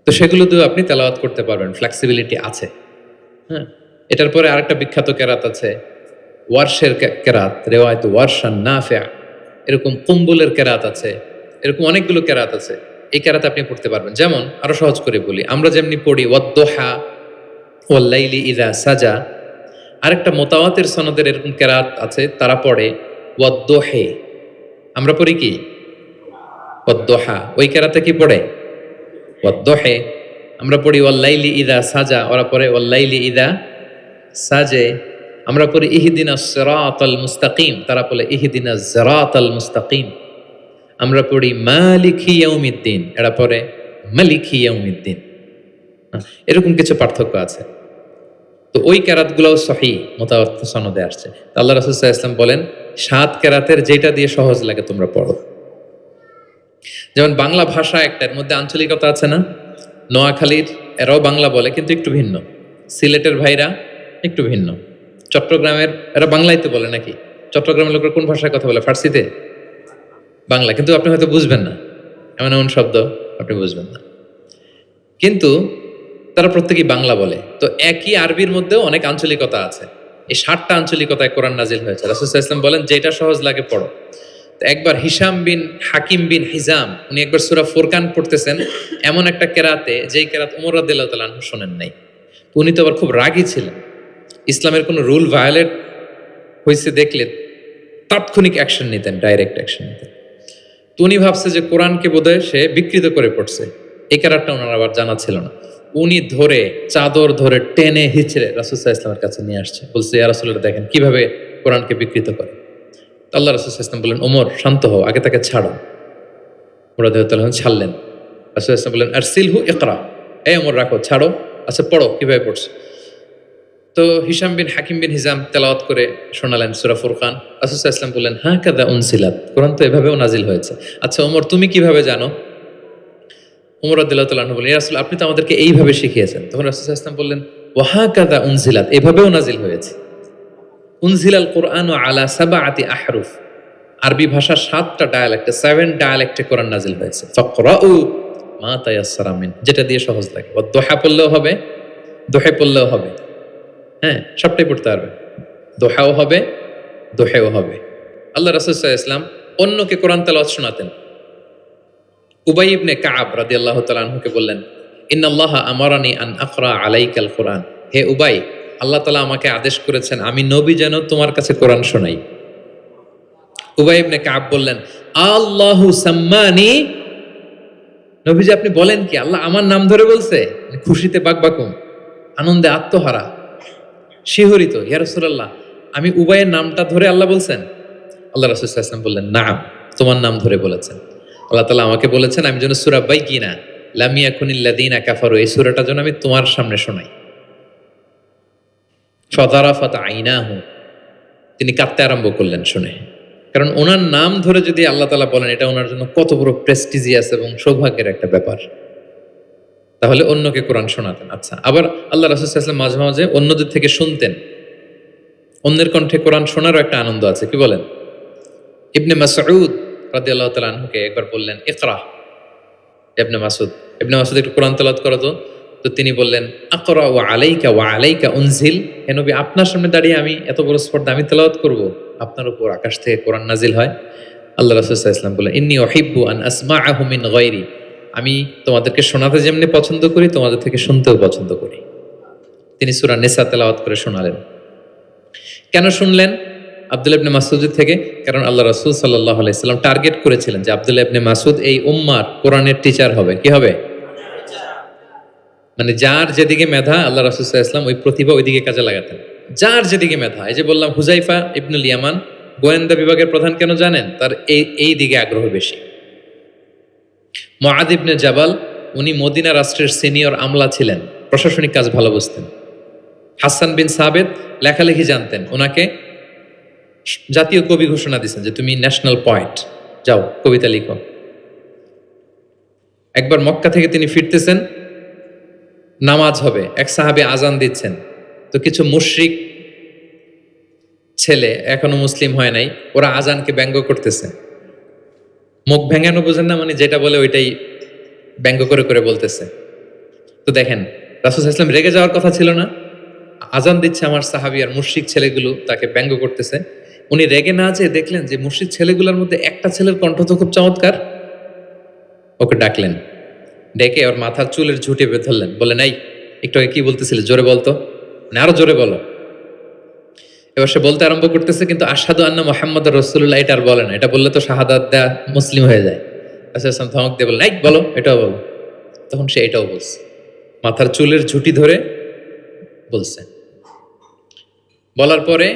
তো সেগুলো দিয়েও আপনি তেলাওয়াত করতে পারবেন, ফ্লেক্সিবিলিটি আছে। হ্যাঁ, এটার পরে আরেকটা বিখ্যাত কেরাত আছে ওয়ার্শের কেরাত, রেওয়ায়ত ওয়ার্শান নাফিয়া, এরকম কুম্বুলের কেরাত আছে, এরকম অনেকগুলো কেরাত আছে। এই কেরাত আপনি পড়তে পারবেন। যেমন আরো সহজ করে বলি, আমরা যেমনি পড়ি ওয়াদ্দোহা ওয়াল্লাইলি ইযা সাজা, আরেকটা মুতাওয়াতির সনদের এরকম কেরাত আছে, তারা পড়ে ওয়াদ্দোহে। আমরা পড়ি কি ওয়াদ্দোহা, ওই কেরাতে কি পড়ে ওয়াদ্দোহে। আমরা পড়ি ওয়াল্লাইলি ইযা সাজা, ওরা পড়ে ওয়াল্লাইলি ইযা সাজে। আমরা পড়ি ইহদিনাস সিরাতাল মুস্তাকিম, তারা বলে ইহদিনাজ সিরাতাল মুস্তাকিম। আমরা পড়ি মালিকি ইয়াউমিদ্দিন, এরা পড়ে মালিকি ইয়াউমিদ্দিন। এরকম কিছু পার্থক্য আছে। তো ওই কেরাতগুলোও সহিহ মুতাওয়াত্তির সনদে আসছে। আল্লাহ রাসূল সাল্লাল্লাহু আলাইহি ওয়াসাল্লাম বলেন 7 কেরাতের যেটা দিয়ে সহজ লাগে তোমরা পড়ো। যেমন বাংলা ভাষা একটার মধ্যে আঞ্চলিকতা আছে না, নোয়াখালীর এরাও বাংলা বলে কিন্তু একটু ভিন্ন, সিলেটের ভাইরা একটু ভিন্ন, চট্টগ্রামের এরা বাংলাইতে বলে নাকি, চট্টগ্রামের লোকেরা কোন ভাষায় কথা বলে, ফার্সিতে, বাংলা, কিন্তু আপনি হয়তো বুঝবেন না, এমন এমন শব্দ আপনি বুঝবেন না, কিন্তু তারা প্রত্যেকেই বাংলা বলে। তো একই আরবির মধ্যেও অনেক আঞ্চলিকতা আছে। এই 7টা আঞ্চলিকতায় কোরআন নাজিল হয়েছে। রাসূল সাল্লাল্লাহু আলাইহি ওয়াসাল্লাম বলেন যেটা সহজ লাগে পড়ো। তো একবার হিশাম বিন হাকিম বিন হিজাম উনি একবার সূরা ফুরকান পড়তেছেন এমন একটা কেরাতে, যেই কেরাত ওমর রাদিয়াল্লাহু তাআলা আনহু শোনেন নাই। উনি তো আবার খুব রাগী ছিলেন, ইসলামের কোনো রুল ভায়োলেট হয়েছে দেখলে তাৎক্ষণিক অ্যাকশন নিতেন, ডাইরেক্ট অ্যাকশন নিতেন। তো উনি ভাবছে যে কোরআনকে বোধহয় সে বিকৃত করে পড়ছে, এই কেরাতটা ওনার আবার জানা ছিল না। উনি ধরে চাদর ধরে টেনে হিচড়ে রাসূল সাল্লাল্লাহু আলাইহি ওয়াসাল্লামের কাছে নিয়ে আসছে, বলছে ইয়া রাসূলুল্লাহ দেখেন কিভাবে কোরআনকে বিকৃত করে। তো আল্লাহ রাসূল সাল্লাল্লাহু আলাইহি ওয়াসাল্লাম বললেন ওমর শান্ত হও, আগে তাকে ছাড়ো। ওমর রাদিয়াল্লাহু তাআলা ছাড়লেন। রাসূল সাল্লাল্লাহু আলাইহি ওয়াসাল্লাম বললেন আরসিলহু ইকরা, এই ওমর রাখো, ছাড়ো, আচ্ছা পড়ো কিভাবে পড়ছে। তো হিশাম বিন হাকিম বিন হিজাম তেলাওয়াত করে শোনালেন সূরা ফুরকান। রাসূল সাল্লাল্লাহু আলাইহি ওয়াসাল্লাম বললেন হ্যাঁ কাদা উনসিলাত, কোরআন তো এভাবেও নাজিল হয়েছে। আচ্ছা ওমর তুমি কিভাবে জানো? ওমর রাদিয়াল্লাহু তাআলা বললেন ইয়া রাসূল আপনি তো আমাদেরকে এইভাবে শিখিয়েছেন। তখন রাসূল সাল্লাল্লাহু আলাইহি ওয়াসাল্লাম বললেন ওয়াহা কাদা উনসিলাত, এভাবেও নাজিল হয়েছে। উনজিলাল কোরআনু আলা সাবআতি আহরুফ, আরবি ভাষার 7টা ডায়ালেক্টে, 7 ডায়ালেক্টে কোরআন নাজিল হয়েছে। ফাকরাউ মা তায়াসসারা মিন, যেটা দিয়ে সহজ লাগে। ওয়াদোহা পড়লেও হবে, দোহে পড়লেও হবে, হ্যাঁ সবটাই পড়তে পারবে, দোহাও হবে দোহেও হবে। আল্লাহ রাসূল সাল্লাল্লাহু আলাইহি ওয়াসাল্লাম অন্যকে কোরআন তেলাওয়াত শোনাতেন। উবাই ইবনে কাব রাদিয়াল্লাহু তাআলা আনহুকে বললেন ইন্নাল্লাহা আমারানি আন আকরা আলাইকাল কোরআন, হে উবাই আল্লাহ তাআলা আমাকে আদেশ করেছেন আমি নবী যেন তোমার কাছে কোরআন শোনাই। উবাই ইবনে কাব বললেন আল্লাহু সাম্মানি, নবীজি আপনি বলেন কি, আল্লাহ আমার নাম ধরে বলছে? খুশিতে বাকবাকুম, আনন্দে আত্মহারা, শিহরিত, ইয়া রাসূলুল্লাহ আমি উবাইয়ের নামটা ধরে আল্লাহ বলছেন? আল্লাহ রাসূল সাল্লাল্লাহু আলাইহি ওয়াসাল্লাম বললেন নাম, তোমার নাম ধরে বলেছেন। আল্লাহ তাআলা আমাকে বলেছেন আমি যেন সূরা বাইকিনা লাম ইয়াকুনিল্লাযীনা কাফারু, এই সূরাটা যেন আমি তোমার সামনে শোনাই। ফাযারাফাত আইনাহু, তিনি কাঁদতে আরম্ভ করলেন শুনে, কারণ ওনার নাম ধরে যদি আল্লাহ তাআলা বলেন এটা ওনার জন্য কত বড় প্রেস্টিজিয়াস এবং সৌভাগ্যের একটা ব্যাপার। তাহলে অন্যকে কোরআন শোনাতেন। আচ্ছা, আবার আল্লাহ রাসূল সাল্লাল্লাহু আলাইহি ওয়াসাল্লাম মাঝে মাঝে অন্যদের থেকে শুনতেন, অন্যের কণ্ঠে কোরআন শোনারও একটা আনন্দ আছে, কি বলেন? ইবনে মাসউদ রাদিয়াল্লাহু তাআলা আনহুকে একবার বললেন ইকরা, ইবনে মাসউদ একটু কোরআন তেলাওয়াত করো তো। তো তিনি বললেন আকরা ওয়া আলাইকা উনজিল, হে নবী আপনার সামনে দাঁড়িয়ে আমি এত বড় স্পর্ধা আমি তেলাওয়াত করব, আপনার উপর আকাশ থেকে কোরআন নাজিল হয়। আল্লাহ রাসূল সাল্লাল্লাহু আলাইহি ওয়াসাল্লাম বললেন ইন্নী উহিব্বু আন আসমাআহু মিন গায়রি, আমি তোমাদেরকে শোনাতে যেমনি পছন্দ করি তোমাদের থেকে শুনতেও পছন্দ করি। তিনি সূরা নিসা তেলাওয়াত করে শোনালেন। কেন শুনলেন? আব্দুল্লাহ ইবনে মাসউদের থেকে, কারণ আল্লাহ রাসূল সাল্লাল্লাহু আলাইহি সাল্লাম টার্গেট করেছিলেন যে আব্দুল্লাহ ইবনে মাসউদ এই উম্মার কোরআনের টিচার হবে। কি হবে? মানে যার যেদিকে মেধা আল্লাহ রাসূল সাল্লাল্লাহু আলাইহি ওয়াসাল্লাম ওই প্রতিভা ওইদিকে কাজে লাগাতেন। যার যেদিকে মেধা, এই যে বললাম হুযাইফা ইবনুল ইয়ামান গোয়েন্দা বিভাগের প্রধান, কেন জানেন? তার এই দিকে আগ্রহ বেশি। মুআদ ইবনে জাবাল, উনি মদিনা রাষ্ট্রের সিনিয়র আমলা ছিলেন, প্রশাসনিক কাজ ভালো বুঝতেন। হাসান বিন সাবেত লেখালেখি জানতেন, ওনাকে জাতীয় কবি ঘোষণা দিয়েছেন যে তুমি ন্যাশনাল পয়েট, যাও কবিতা লিখো। একবার মক্কা থেকে তিনি ফিরতেছেন, নামাজ হবে, এক সাহাবী আজান দিচ্ছেন, তো কিছু মুশরিক ছেলে এখনো মুসলিম হয় নাই, ওরা আজানকে ব্যঙ্গ করতেছে। মুখ ভেঙানো বোঝেন না, মানে যেটা বলে ওইটাই ব্যঙ্গ করে করে বলতেছে। তো দেখেন রাসূল সাল্লাল্লাহু আলাইহি ওয়াসাল্লাম রেগে যাওয়ার কথা ছিল না, আজান দিচ্ছে আমার সাহাবী আর মুশরিক ছেলেগুলো তাকে ব্যঙ্গ করতেছে। উনি রেগে না যেয়ে দেখলেন যে মুশরিক ছেলেগুলোর মধ্যে একটা ছেলের কণ্ঠ তো খুব চমৎকার, ওকে ডাকলেন, ডেকে ওর মাথার চুলের ঝুঁটি বেঁধে ধরলেন, বললেন এই একটু আগে কি বলতেছিলে, জোরে বলতো, মানে আরো জোরে বলো। এবার সে বলতে আরম্ভ করতেছে, কিন্তু আশহাদু আন্না মুহাম্মাদুর রাসূলুল্লাহ এটা আর বলে না, এটা বললে তো শাহাদাত দেয়া মুসলিম হয়ে যায়। রাসূল সাল্লাল্লাহু আলাইহি ওয়াসাল্লাম ধমক দিয়ে বললেন, এই বলো, এটাও বলো। তখন সে এটাও বলছে, মাথার চুলের ঝুঁটি ধরে বলছে। বলার পরে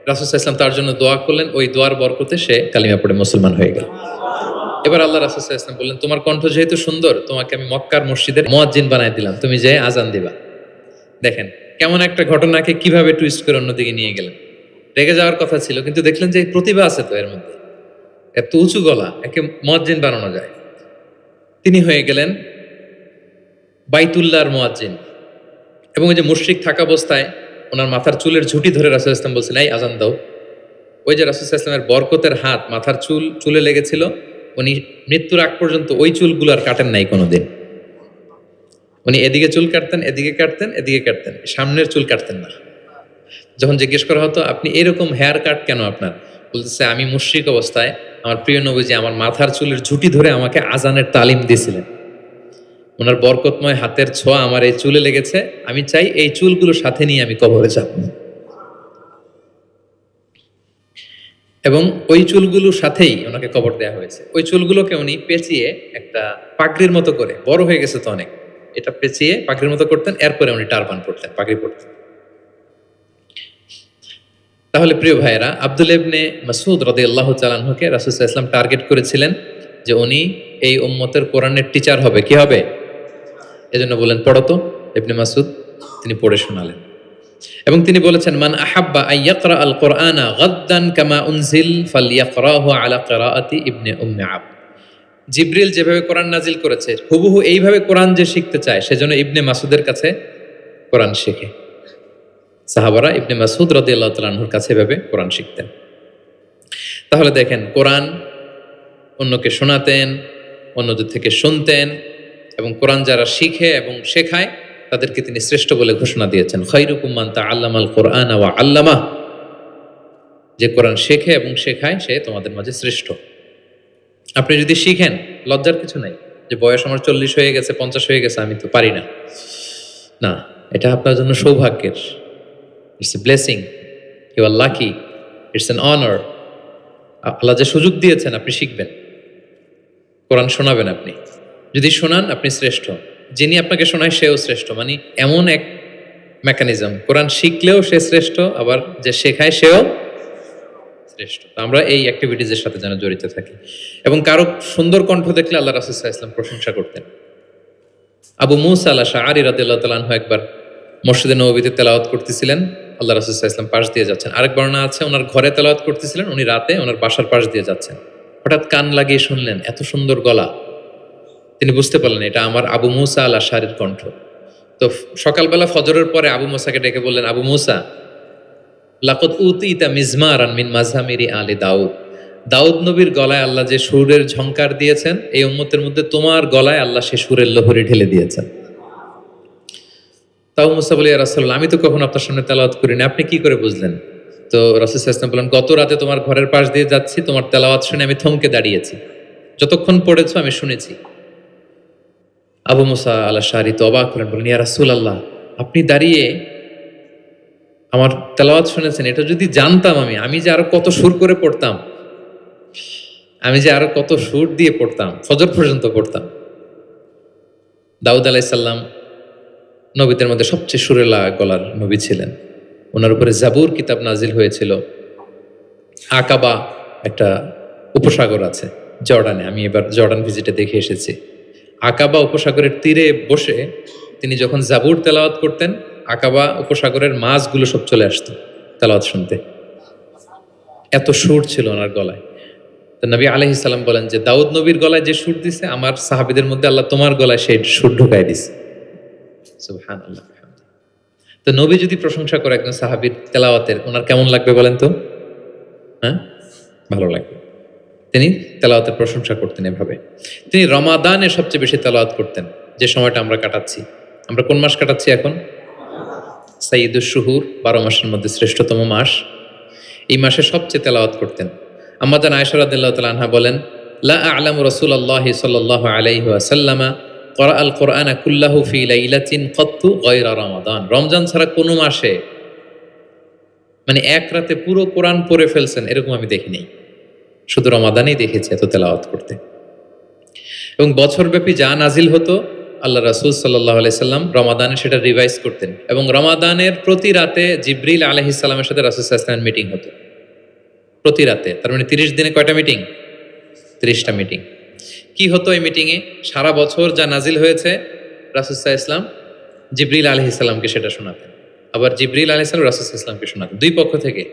রাসূল সাল্লাল্লাহু আলাইহি ওয়াসাল্লাম তার জন্য দোয়া করলেন, ওই দোয়ার বরকতে সে কালিমা পড়ে মুসলমান হয়ে গেল। এবার আল্লাহ রাসূল সাল্লাল্লাহু আলাইহি ওয়াসাল্লাম বললেন, তোমার কণ্ঠ যেহেতু সুন্দর, তোমাকে আমি মক্কার মসজিদের মুয়াজ্জিন বানায় দিলাম, তুমি যে আজান দিবা। দেখেন কেমন একটা ঘটনাকে কিভাবে টুইস্ট করে অন্যদিকে নিয়ে গেলেন। রেগে যাওয়ার কথা ছিল, কিন্তু দেখলেন যে প্রতিভা আছে তো এর মধ্যে, এত উঁচু গলা, একে মুয়াজ্জিন বানানো যায়। তিনি হয়ে গেলেন বাইতুল্লাহর মুয়াজ্জিন। এবং ওই যে মুশরিক থাকা অবস্থায় ওনার মাথার চুলের ঝুঁটি ধরে রাসূল সাল্লাল্লাহু আলাইহি ওয়াসাল্লাম বলছেন, এই আজান দাও। ওই যে রাসূল সাল্লাল্লাহু আলাইহি ওয়াসাল্লামের বরকতের হাত মাথার চুলে লেগেছিল, উনি মৃত্যুর আগ পর্যন্ত ওই চুলগুলো আর কাটেন নাই কোনোদিন। উনি এদিকে চুল কাটতেন, এদিকে কাটতেন, এদিকে কাটতেন, সামনের চুল কাটতেন না। যখন জিজ্ঞেস করা হতো আপনি এরকম হেয়ার কাট কেন আপনার, বলতেছে আমি মুশরিক অবস্থায় আমার প্রিয় নবীজি আমার মাথার চুলের ঝুঁটি ধরে আমাকে আজানের তালিম দিয়েছিলেন, ওনার বরকতময় হাতের ছোঁয়া আমার এই চুলে লেগেছে, আমি চাই এই চুলগুলো সাথে নিয়ে আমি কবরে যাব। এবং ওই চুলগুলোর সাথেই ওনাকে কবর দেওয়া হয়েছে। ওই চুলগুলোকে উনি পেঁচিয়ে একটা পাগড়ির মতো করে, বড় হয়ে গেছে তো অনেক, এটা পেঁচিয়ে পাগড়ির মতো করতেন, এরপরে উনি টারবান পরতেন, পাগড়ি পরতেন। তাহলে প্রিয় ভাইয়েরা, আব্দুল্লাহ ইবনে মাসউদ রাদিয়াল্লাহু তাআলা আনহুকে রাসূল সাল্লাল্লাহু আলাইহি ওয়াসাল্লাম টার্গেট করেছিলেন যে উনি এই উম্মতের কোরআনের টিচার হবে। কি হবে? এজন্য বলেন পড়ো তো ইবনে মাসউদ, তিনি পড়ে শোনালেন। এবং তিনি বলেছেন, মান আহাব্বা আইয়াকরা আল কোরআনা গাদ্দান কামা উনজিল ফালইয়াকরাহু আলা কিরাআতি ইবনে উম্মি আবদ। জিবরিল যেভাবে কোরআন নাজিল করেছে হুবহু এইভাবে কোরআন যে শিখতে চায়, সেজন্য ইবনে মাসউদের কাছে কোরআন শেখে। সাহাবারা ইবনে মাসউদ রাদিয়াল্লাহু তাআলা আনহুর কাছে এভাবে কোরআন শিখতেন। তাহলে দেখেন, কোরআন অন্যকে শোনাতেন, অন্যদের থেকে শুনতেন, এবং কোরআন যারা শিখে এবং শেখায় তাদেরকে তিনি শ্রেষ্ঠ বলে ঘোষণা দিয়েছেন, খায়রুকুম মান তাআল্লামাল কুরআন ওয়া আল্লামা। যে কোরআন শেখে এবং শেখায় সে তোমাদের মাঝে শ্রেষ্ঠ। আপনি যদি শিখেন, লজ্জার কিছু নাই যে বয়স আমার 40 হয়ে গেছে, 50 হয়ে গেছে, আমি তো পারি না। না, এটা আপনার জন্য সৌভাগ্যের, it's a blessing, you are lucky, it's an honour. Allah যে সুযোগ দিয়েছেন আপনি শিখবেন, কোরআন শোনাবেন। আপনি যদি শোনান আপনি শ্রেষ্ঠ, যিনি আপনাকে শোনায় সেও শ্রেষ্ঠ। মানে এমন এক মেকানিজম, কোরআন শিখলেও সে শ্রেষ্ঠ, আবার যে শেখায় সেও শ্রেষ্ঠ। আমরা এই অ্যাক্টিভিটিজের সাথে যেন জড়িত থাকি। এবং কারো সুন্দর কণ্ঠ দেখলে আল্লাহ রাসূল সাল্লাল্লাহু আলাইহি ওয়াসাল্লাম প্রশংসা করতেন। আবু মুসা আল আশআরী রাদিয়াল্লাহু তাআলা আনহু একবার মসজিদে নববীতে তেলাওয়াত করতেছিলেন, আল্লাহ রাসূল সাল্লাল্লাহু আলাইহি ওয়াসাল্লাম পাশ দিয়ে যাচ্ছেন। আরেক বর্ণনা আছে ওনার ঘরে তেলাওয়াত করতেছিলেন, উনি রাতে ওনার বাসার পাশ দিয়ে যাচ্ছেন, হঠাৎ কান লাগিয়ে শুনলেন এত সুন্দর গলা, তিনি বুঝতে পারলেন এটা আমার আবু মুসা আল আশআরীর কণ্ঠ। তো সকালবেলা ফজরের পরে আবু মুসাকে ডেকে বললেন, আবু মুসা, লাকাদ উতিতা মিজমারান মিন মাযহামিরি আলি দাউদ। দাউদ নবীর গলায় আল্লাহ যে সুরের ঝংকার দিয়েছেন, এই উম্মতের মধ্যে তোমার গলায় আল্লাহ সে সুরের লোহরি ঢেলে দিয়েছেন। তাও মুসা বলে, ইয়া রাসূলুল্লাহ, আমি তো কখনো আপনার সামনে তেলাওয়াত করিনি, আপনি কি করে বুঝলেন? তো রাসূল সাল্লাল্লাহু আলাইহি ওয়াসাল্লাম বলেন, গত রাতে তোমার ঘরের পাশ দিয়ে যাচ্ছি, তোমার তেলাওয়াত শুনে আমি থমকে দাঁড়িয়েছি, যতক্ষণ পড়েছো আমি শুনেছি। আবু মুসা আল আশআরী তো অবাক হলেন, বলেন, ইয়া রাসূলুল্লাহ, আপনি দাঁড়িয়ে আমার তেলাওয়াত শুনেছেন, এটা যদি জানতাম আমি যে আরো কত সুর করে পড়তাম, আমি যে আরো কত সুর দিয়ে পড়তাম, ফজর পর্যন্ত পড়তাম। দাউদ আলাইসাল্লাম নবীদের মধ্যে সবচেয়ে সুরেলা গলার নবী ছিলেন। ওনার উপরে জাবুর কিতাব নাজিল হয়েছিল। আকাবা একটা উপসাগর আছে জর্ডানে, আমি এবার জর্ডান ভিজিটে দেখে এসেছি। আকাবা উপসাগরের তীরে বসে তিনি যখন জাবুর তেলাওয়াত করতেন, আকাবা উপসাগরের মাছগুলো সব চলে আসতো তেলাওয়াত শুনতে, এত সুর ছিল ওনার গলায়। তো নবী আলাইহিস সালাম বলেন যে দাউদ নবীর গলায় যে সুর দিছে, আমার সাহাবীদের মধ্যে আল্লাহ তোমার গলায় সেই সুর ঢুকাই দিছে। সুবহানাল্লাহ। তো নবী যদি প্রশংসা করে একজন সাহাবীর তেলাওয়াতের, ওনার কেমন লাগবে বলেন তো? হ্যাঁ, ভালো লাগবে। তিনি তেলাওয়াতের প্রশংসা করতেন এভাবে। তিনি রমাদানে সবচেয়ে বেশি তেলাওয়াত করতেন, যে সময়টা আমরা কাটাচ্ছি। আমরা কোন মাস কাটাচ্ছি এখন? সাইয়্যিদুশ শুহুর, 12 মাসের মধ্যে শ্রেষ্ঠতম মাস। এই মাসে সবচেয়ে তেলাওয়াত করতেন। আম্মা জান আয়েশা রাদিয়াল্লাহু তাআলা আনহা বলেন, লা আ'লামু রাসূলুল্লাহি সাল্লাল্লাহু আলাইহি ওয়াসাল্লামা ক্বরাআল কুরআনা কুল্লাহু ফি লাইলাতিন ক্বাত্তু গায়রা রমাদান। রমজান ছাড়া কোনো মাসে মানে এক রাতে পুরো কোরআন পড়ে ফেলছেন এরকম আমি দেখিনি। শুধু রমাদানেই দেখেছি এত তেলাওয়াত করতে। এবং বছরব্যাপী যা নাজিল হতো, আল্লাহ রাসূল সাল্লাল্লাহু আলাইহি সাল্লাম রমাদানে সেটা রিভাইজ করতেন। এবং রমাদানের প্রতি রাতে জিবরিল আলাইহিস সালামের সাথে রাসূল সাল্লাল্লাহু আলাইহি ওয়াসাল্লামের মিটিং হতো প্রতি রাতে। তার মানে 30 দিনে কয়টা মিটিং? 30টা মিটিং। কি হতো এই মিটিংয়ে? সারা বছর যা নাজিল হয়েছে রাসূল সাল্লাল্লাহু আলাইহি ওয়াসাল্লাম জিবরিল আলাইহিস সালামকে সেটা শোনাতেন, আবার জিবরিল আলাইহিস সালাম রাসূল সাল্লাল্লাহু আলাইহি ওয়াসাল্লামকে শোনাতেন, দুই পক্ষ থেকে।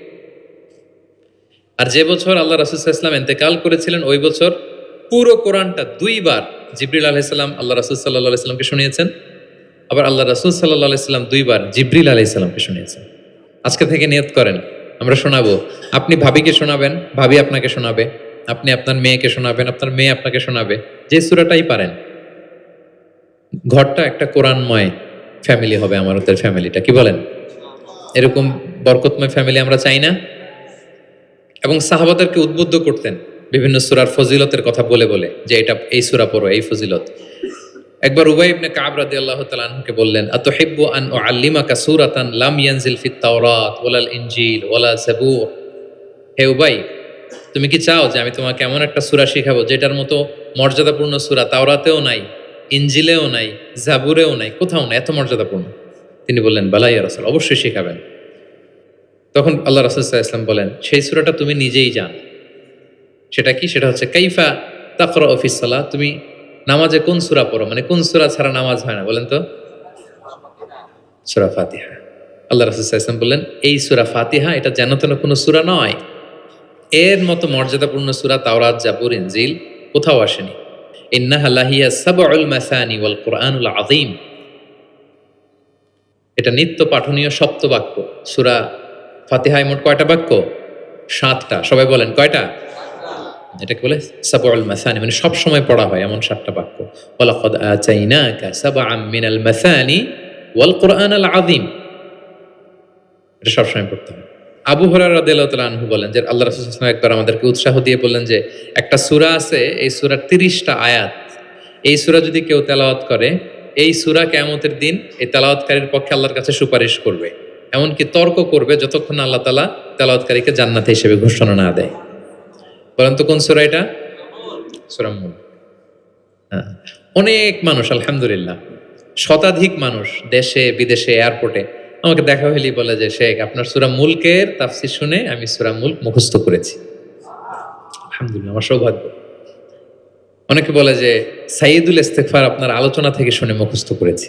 আর যে বছর আল্লাহ রাসূল সাল্লাল্লাহু আলাইহি ওয়াসাল্লাম ইন্তেকাল করেছিলেন, ওই বছর পুরো কোরআনটা দুইবার জিবরিল আলাইহিস সালাম আল্লাহ রাসূল সাল্লাল্লাহু আলাইহি ওয়াসাল্লামকে শুনিয়েছেন, আবার আল্লাহ রাসূল সাল্লাল্লাহু আলাইহি ওয়াসাল্লাম দুইবার জিবরিল আলাইহিস সালামকে শুনিয়েছেন। আজকে থেকে নিয়ত করেন, আমরা শোনাবো। আপনি ভাবিকে শোনাবেন, ভাবি আপনাকে শোনাবে, আপনি আপনার মেয়েকে শোনাবেন, আপনার মেয়ে আপনাকে শোনাবে, যে সূরাটাই পারেন। ঘরটা একটা কোরআনময় ফ্যামিলি হবে, আমাদের ফ্যামিলিটা, কি বলেন? এরকম বরকতময় ফ্যামিলি আমরা চাই না? এবং সাহাবাদেরকে উদ্বুদ্ধ করতেন বিভিন্ন সূরার ফজিলতের কথা বলে বলে, যে এটা এই সূরা পড়ো, এই ফজিলত। একবার উবাই ইবনে কাব রাদিয়াল্লাহু তাআলা আনহুকে বললেন, আতুহিব্বু আন উআল্লিমাকা সূরাতান লাম ইয়ানজিল ফিত তাওরাত ওয়ালাল ইনজিল ওয়ালা জাবুর। হে উবাই, তুমি কি চাও যে আমি তোমাকে এমন একটা সূরা শিখাবো যেটার মতো মর্যাদাপূর্ণ সূরা তাওরাতেও নাই, ইনজিলেও নাই, জাবুরেও নাই, কোথাও নাই, এত মর্যাদাপূর্ণ? তিনি বললেন, বালা ইয়া রাসূল, অবশ্যই শিখাবেন। তখন আল্লাহ রাসূল সাল্লাল্লাহু আলাইহি ওয়াসাল্লাম বলেন, সেই সূরাটা তুমি নিজেই জানো। সেটা কি? সেটা হচ্ছে কাইফা তাকরাউ ফিস সালাত, তুমি নামাজে কোন সূরা পড়ো, মানে কোন সূরা ছাড়া নামাজ হয় না, বলেন তো? সূরা ফাতিহা। আল্লাহ রাসূল সাল্লাল্লাহু আলাইহি ওয়াসাল্লাম বললেন, এই সূরা ফাতিহা এটা যেন তেন কোনো সূরা নয়, এর মতো মর্যাদাপূর্ণ সূরা তাওরাত, জাবুর, ইনজিল কোথাও আসেনি। ইন্নাহা লাহিয়া সাবউল মাসানি ওয়াল কুরআনুল আযীম, এটা নিত্য পাঠনীয় সপ্তবাক্য। সূরা ফাতিহায় মোট কয়টা বাক্য? 7টা। সবাই বলেন কয়টা? এটাকে বলে সাবউল মাসানি, মানে সব সময় পড়া হয় এমন 7টা বাক্য। ওয়ালাকাদ আতাইনাকা সাবআম মিনাল মাসানি ওয়াল কুরআনুল আযীম, এটা সব সময় পড়তে হয়। আবু হুরায়রা রাদিয়াল্লাহু তাআলা আনহু বলেন যে আল্লাহ রাসূল সাল্লাল্লাহু আলাইহি ওয়াসাল্লাম একবার আমাদেরকে উৎসাহ দিয়ে বললেন যে একটা সূরা আছে, এই সূরার 30টা আয়াত, এই সূরা যদি কেউ তেলাওয়াত করে, এই সূরা কিয়ামতের দিন এই তেলাওয়াতকারীর পক্ষে আল্লাহর কাছে সুপারিশ করবে, এমনকি তর্ক করবে যতক্ষণ না আল্লাহ তাআলা তেলাওয়াতকারীকে জান্নাতি হিসেবে ঘোষণা না দেয়। বলেন তো কোন সূরা এটা? সূরা মুলক। হ্যাঁ, অনেক মানুষ, আলহামদুলিল্লাহ শতাধিক মানুষ দেশে বিদেশে এয়ারপোর্টে আমাকে দেখা হলেই বলে যে শেখ, আপনার সূরা মুলকের তাফসীর শুনে আমি সূরা মুলক মুখস্থ করেছি। আলহামদুলিল্লাহ, আমার সৌভাগ্য। অনেকে বলে যে সাইয়্যিদুল ইস্তিগফার আপনার আলোচনা থেকে শুনে মুখস্থ করেছি।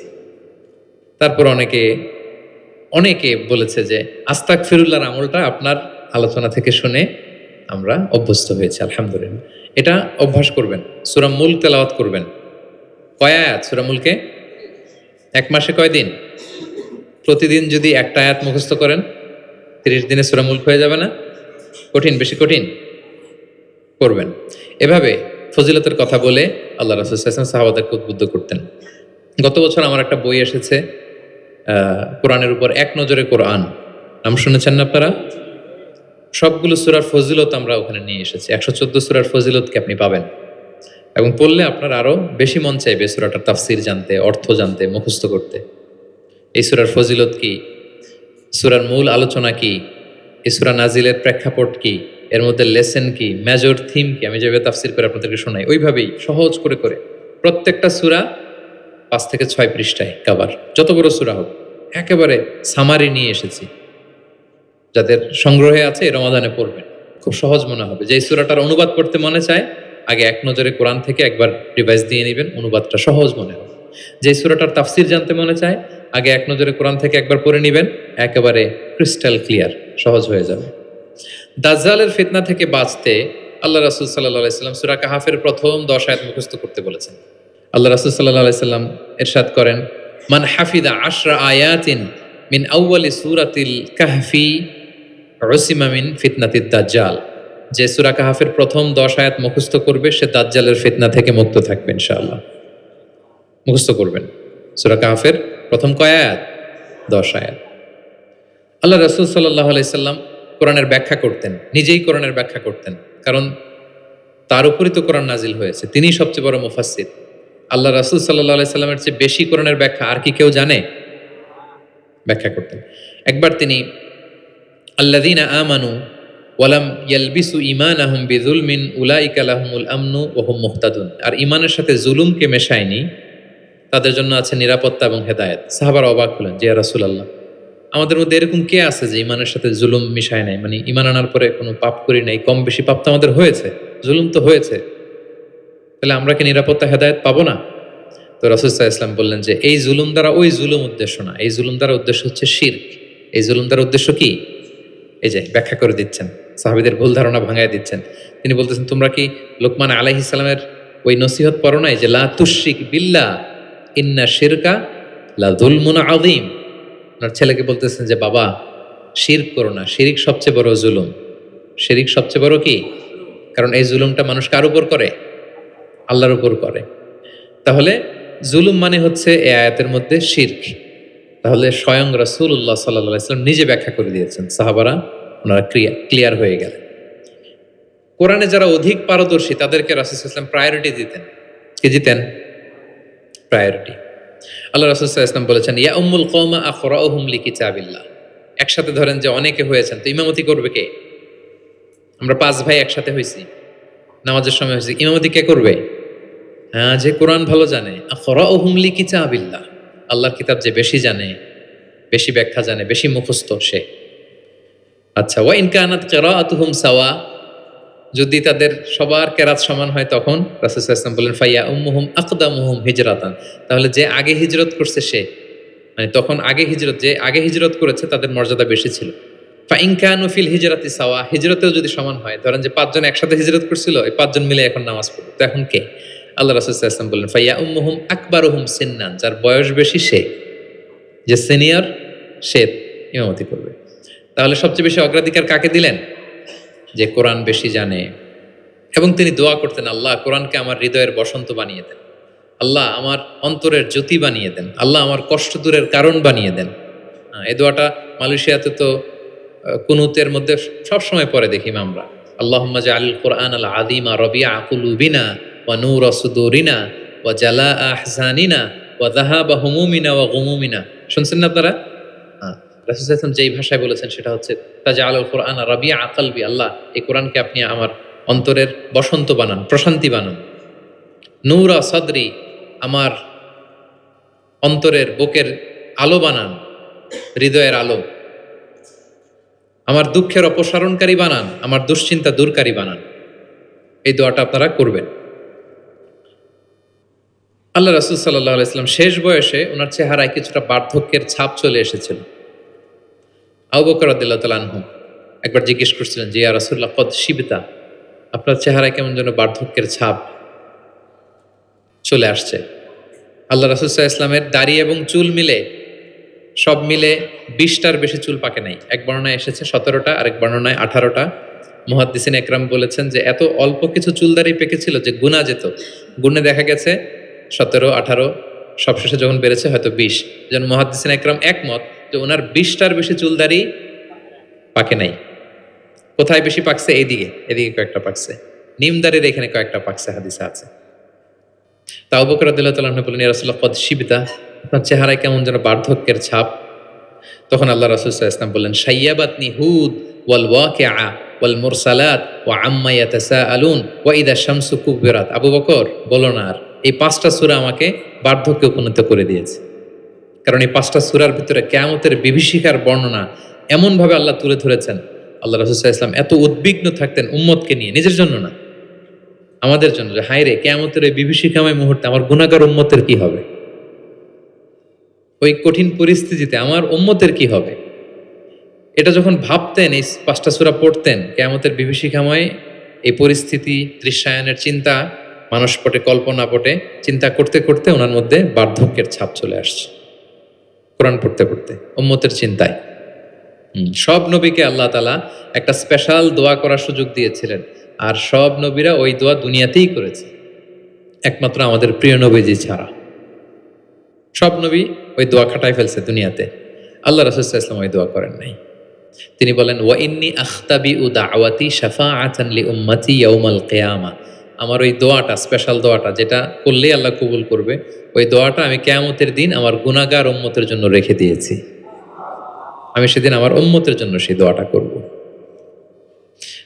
তারপর অনেকে বলেছে যে আস্তাগফিরুল্লাহর আমলটা আপনার আলোচনা থেকে শুনে আমরা অভ্যস্ত হয়েছি। আলহামদুলিল্লাহ, এটা অভ্যাস করবেন। সূরা মুলক তেলাওয়াত করবেন। কয় আয়াত সূরা মুলকে? এক মাসে কয় দিন? প্রতিদিন যদি একটা আয়াত মুখস্থ করেন, 30 দিনে সূরা মুলক হয়ে যাবে না? কঠিন? বেশি কঠিন? করবেন। এভাবে ফজিলতের কথা বলে আল্লাহ রাসূল সাল্লাল্লাহু আলাইহি ওয়াসাল্লাম সাহাবাদেরকে উদ্বুদ্ধ করতেন। গত বছর আমার একটা বই এসেছে, কোরআনের উপর এক নজরে কোরআন, নাম শুনেছেন না আপনারা? সবগুলো সূরার ফজিলত আমরা ওখানে নিয়ে এসেছি। 114 সূরার ফজিলতকে আপনি পাবেন, এবং পড়লে আপনার আরো বেশি মন চাইবে সূরাটার তাফসীর জানতে, অর্থ জানতে, মুখস্থ করতে। এই সূরার ফজিলত কি? সূরার মূল আলোচনা কি, এই সূরা নাজিলের প্রেক্ষাপট কি, এর মধ্যে লেসন কি, মেজর থিম কি, আমি যেভাবে তাফসির করে আপনাদেরকে শোনাই ওইভাবেই সহজ করে করে প্রত্যেকটা সূরা 5 থেকে 6 পৃষ্ঠায় কভার, যত বড় সূরা হোক একেবারে সামারি নিয়ে এসেছি। যাদের সংগ্রহে আছে এই রমাদানে পড়বেন, খুব সহজ মনে হবে। যে সূরাটার অনুবাদ করতে মনে চায় আগে এক নজরে কোরআন থেকে একবার রিভাইজ দিয়ে নেবেন, অনুবাদটা সহজ মনে হবে। যে সূরাটার তাফসির জানতে মনে চায় আগে এক নজরে কোরআন থেকে একবার পড়ে নেবেন, একেবারে ক্রিস্টাল ক্লিয়ার, সহজ হয়ে যাবে। দাজ্জালের ফিতনা থেকে বাঁচতে আল্লাহ রাসূল সাল্লাল্লাহু আলাইহি সাল্লাম সূরা কাহাফের প্রথম 10 আয়াত মুখস্থ করতে বলেছেন। আল্লাহ রাসূল সাল্লাল্লাহু আলাইহি সাল্লাম ইরশাদ করেন, মান হাফিদা 10 আয়াতিন মিন আউয়ালি সূরাতিল কাহফি উসিমা মিন ফিতনাতিদ দাজ্জাল। যে সূরা কাহাফের প্রথম 10 আয়াত মুখস্থ করবে সে দাজ্জালের ফিতনা থেকে মুক্ত থাকবে ইনশাআল্লাহ। মুখস্থ করবেন সূরা কাহাফের প্রথম কয় আয়াত? 10 আয়াত। আল্লাহ রাসূল সাল্লাল্লাহু আলাইহি সাল্লাম কোরআনের ব্যাখ্যা করতেন, নিজেই কোরআনের ব্যাখ্যা করতেন, কারণ তার উপরই তো কোরআন নাজিল হয়েছে, তিনিই সবচেয়ে বড় মুফাসসির। আল্লাহ রাসূল সাল্লাল্লাহু আলাইহি সাল্লামের চেয়ে বেশি কোরআনের ব্যাখ্যা আর কি কেউ জানে? ব্যাখ্যা করতেন। একবার তিনি আল্লাযীনা আমানু ওয়ালাম ইয়ালবিসু ঈমানাহুম বিযুলমিন উলাইকা লাহুমুল আমনু ওয়া হুম মুহতাদুন। আর ঈমানের সাথে জুলুমকে মেশায়নি, তাদের জন্য আছে নিরাপত্তা এবং হেদায়েত। সাহাবারা অবাক হলেন যে ইয়া রাসূলুল্লাহ, আমাদের মধ্যে এরকম কে আছে যে ঈমানের সাথে জুলুম মিশায় নাই, মানে ঈমান আনার পরে কোনো পাপ করি নাই, কম বেশি পাপ তো আমাদের হয়েছে, জুলুম তো হয়েছে, তাহলে আমরা কি নিরাপত্তা হেদায়েত পাবো না? তো রাসূল সাল্লাল্লাহু আলাইহি ওয়াসাল্লাম বললেন যে এই জুলুম দ্বারা ওই জুলুম উদ্দেশ্য না, এই জুলুম দ্বারা উদ্দেশ্য হচ্ছে শিরক। এই জুলুম দ্বারা উদ্দেশ্য কি? এই যে ব্যাখ্যা করে দিচ্ছেন, সাহাবীদের ভুল ধারণা ভাঙায় দিচ্ছেন। তিনি বলতেছেন, তোমরা কি লোকমান আলাইহিস সালামের ওই নসিহত পড়ো নাই যে লা তুশরিক বিল্লাহ ইন্না শিরকা লা যুলমুন আযীম? ওনার ছেলেকে বলতেছেন যে বাবা শিরক করো না, শিরিক সবচেয়ে বড় জুলুম। শিরিক সবচেয়ে বড় কি? কারণ এই জুলুমটা মানুষ কার উপর করে? আল্লাহর উপর করে। তাহলে জুলুম মানে হচ্ছে এই আয়াতের মধ্যে শিরক। তাহলে স্বয়ং রাসূলুল্লাহ সাল্লাল্লাহু আলাইহি ওয়াসাল্লাম নিজে ব্যাখ্যা করে দিয়েছেন, সাহাবারা ওনারা ক্লিয়ার হয়ে গেলেন। কোরআনে যারা অধিক পারদর্শী তাদেরকে রাসূল সাল্লাল্লাহু আলাইহি ওয়াসাল্লাম প্রায়োরিটি দিতেন। কি দিতেন? প্রায়োরিটি। আল্লাহ রাসূল সাল্লাল্লাহু আলাইহি ওয়াসাল্লাম বলেছেন, ইয়া উম্মুল কওমা আকরাউহুম লিকিতাবিল্লাহ। একসাথে ধরেন যে অনেকে হয়েছেন, তো ইমামতি করবে কে? আমরা 5 ভাই একসাথে হইছি, নামাজের সময় হইছি, ইমামতি কে করবে? হ্যাঁ, যে কোরআন ভালো জানে। আকরাউহুম লিকিতাবিল্লাহ, আল্লাহর কিতাব যে বেশি জানে, বেশি ব্যাখ্যা জানে, বেশি মুখস্থ সে। আচ্ছা, ওয়া ইন কানাত কিরাআতুহুম সাওয়া, যদি তাদের সবার কেরাত সমান হয় তখন রাসূল সাল্লাল্লাহু আলাইহি ওয়াসাল্লাম বলেন ফাইয়া উম্মুহুম আকদামুহুম হিজরাতান, তাহলে যে আগে হিজরত করছে সে, মানে তখন আগে হিজরত, যে আগে হিজরত করেছে তাদের মর্যাদা বেশি ছিল। ফা ইন কানু ফিল হিজরাতি সাওয়া, হিজরতেও যদি সমান হয়, ধরেন যে 5 জন একসাথে হিজরত করছিল, এই 5 জন মিলে এখন নামাজ পড়বে, তো এখন কে? আল্লাহ রাসূল সাল্লাল্লাহু আলাইহি ওয়াসাল্লাম বললেন ফাইয়া উম্মুহুম আকবারুহুম সিন্নান, যার বয়স বেশি সে, যে সিনিয়র সে ইমামতি করবে। তাহলে সবচেয়ে বেশি অগ্রাধিকার কাকে দিলেন? যে কোরআন বেশি জানে। এবং তিনি দোয়া করতেন, আল্লাহ কোরআনকে আমার হৃদয়ের বসন্ত বানিয়ে দেন, আল্লাহ আমার অন্তরের জ্যোতি বানিয়ে দেন, আল্লাহ আমার কষ্ট দূরের কারণ বানিয়ে দেন। এই দোয়াটা মালয়েশিয়াতে তো কুনুতের মধ্যে সবসময় পড়ে দেখি আমরা, আল্লাহুম্মা জাআলিল কোরআন আল আযীমা রবিআ কুলুবিনা ওয়া নূরা সুদুরিনা ওয়া জালাআ আহজানিনা ওয়া যাহাবা হুমুমিনা ওয়া গুমুমিনা। শুনছেন না আপনারা? রাসূল সাল্লাল্লাহু আলাইহি ওয়াসাল্লাম যেই ভাষায় বলেছেন সেটা হচ্ছে তাজআলুল কোরআন রবিআ কলবি, আল্লাহ এই কোরআনকে আপনি আমার অন্তরের বসন্ত বানান, প্রশান্তি বানান। নূরা সদরি, আমার অন্তরের বুকের আলো বানান, হৃদয়ের আলো। আমার দুঃখের অপসারণকারী বানান, আমার দুশ্চিন্তা দূরকারী বানান। এই দোয়াটা আপনারা করবেন। আল্লাহ রাসূল সাল্লাল্লাহু আলাইহি ওয়াসাল্লাম শেষ বয়সে ওনার চেহারায় কিছুটা বার্ধক্যের ছাপ চলে এসেছিল। আবু বকর রাদিয়াল্লাহু তাআলা আনহু একবার জিজ্ঞেস করছিলেন যে ইয়া রাসূলুল্লাহ কদ শিবতা, আপনার চেহারায় কেমন যেন বার্ধক্যের ছাপ চলে আসছে। আল্লাহ রাসূল সাল্লাল্লাহু আলাইহি ওয়াসাল্লামের দাড়ি এবং চুল মিলে, সব মিলে 20টার বেশি চুল পাকে নাই। এক বর্ণনায় এসেছে 17টা, আরেক বর্ণনায় 18টা। মুহাদ্দিসিন একরাম বলেছেন যে এত অল্প কিছু চুল দাড়ি পেকেছিল যে গুনা যেত, গুণে দেখা গেছে 17, 18, সবশেষে যখন বেড়েছে হয়তো 20। যেন মুহাদ্দিসিন একরাম একমত যে ওনার 20টার বেশি চুল দাড়ি পাকে নাই। কোথায় বেশি পাকছে? এদিকে কয়েকটা পাকছে, নিম দাড়ির এখানে কয়েকটা পাকছে, হাদিসে আছে। তা আবু বকর রাদিয়াল্লাহু তাআলা আনহু বললেন, ইয়া রাসূলুল্লাহ কদ শিবতা, আপনার চেহারায় কেমন যেন বার্ধক্যের ছাপ। তখন আল্লাহ রাসূল সাল্লাল্লাহু আলাইহি ওয়াসাল্লাম বললেন, শাইয়াবাতনি হুদ ওয়াল ওয়াকিআ ওয়াল মুরসালাত ওয়া আম্মা ইয়াতাসাআলুন ওয়া ইযা শামসু কুবিরাত। আবু বকর, বলো না আর। এই 5টা সূরা আমাকে বার্ধক্যে উপনীত করে দিয়েছে। কারণ এই 5টা সূরার ভিতরে কিয়ামতের বিভীষিকার বর্ণনা এমনভাবে আল্লাহ তুলে ধরেছেন, আল্লাহ রাসূল সাল্লাল্লাহু আলাইহি ওয়াসাল্লাম এত উদ্বিগ্ন থাকতেন উম্মতকে নিয়ে, নিজের জন্য না, আমাদের জন্য, যে হায় রে, কিয়ামতের এই বিভীষিকাময় মুহূর্তে আমার গুনাহগার উম্মতের কি হবে, ওই কঠিন পরিস্থিতিতে আমার উম্মতের কি হবে। এটা যখন ভাবতেন, এই 5টা সূরা পড়তেন, কিয়ামতের বিভীষিকাময় এই পরিস্থিতি, দৃশ্যায়নের চিন্তা মানসপটে, কল্পনাপটে চিন্তা করতে করতে ওনার মধ্যে বার্ধক্যের ছাপ চলে আসছে, কোরআন পড়তে পড়তে, উম্মতের চিন্তায়। সব নবীকে আল্লাহ তাআলা একটা স্পেশাল দোয়া করার সুযোগ দিয়েছিলেন, আর সব নবীরা ওই দোয়া দুনিয়াতেই করেছে, একমাত্র আমাদের প্রিয় নবীজি ছাড়া। সব নবী ওই দোয়া খাটায় ফেলছে দুনিয়াতে, আল্লাহ রাসূল সাল্লাল্লাহু আলাইহি ওয়াসাল্লাম ওই দোয়া করেন নাই। তিনি বলেন, ওয়া ইন্নী আখতাবিউ দাওয়াতি শাফাআতান লি উম্মতি ইয়াউমাল কিয়ামা। আমার ওই দোয়াটা, স্পেশাল দোয়াটা, যেটা করলেই আল্লাহ কবুল করবে, ওই দোয়াটা আমি কিয়ামতের দিন আমার গুনাহগার উম্মতের জন্য রেখে দিয়েছি। আমি সেদিন আমার উম্মতের জন্য সেই দোয়াটা করব।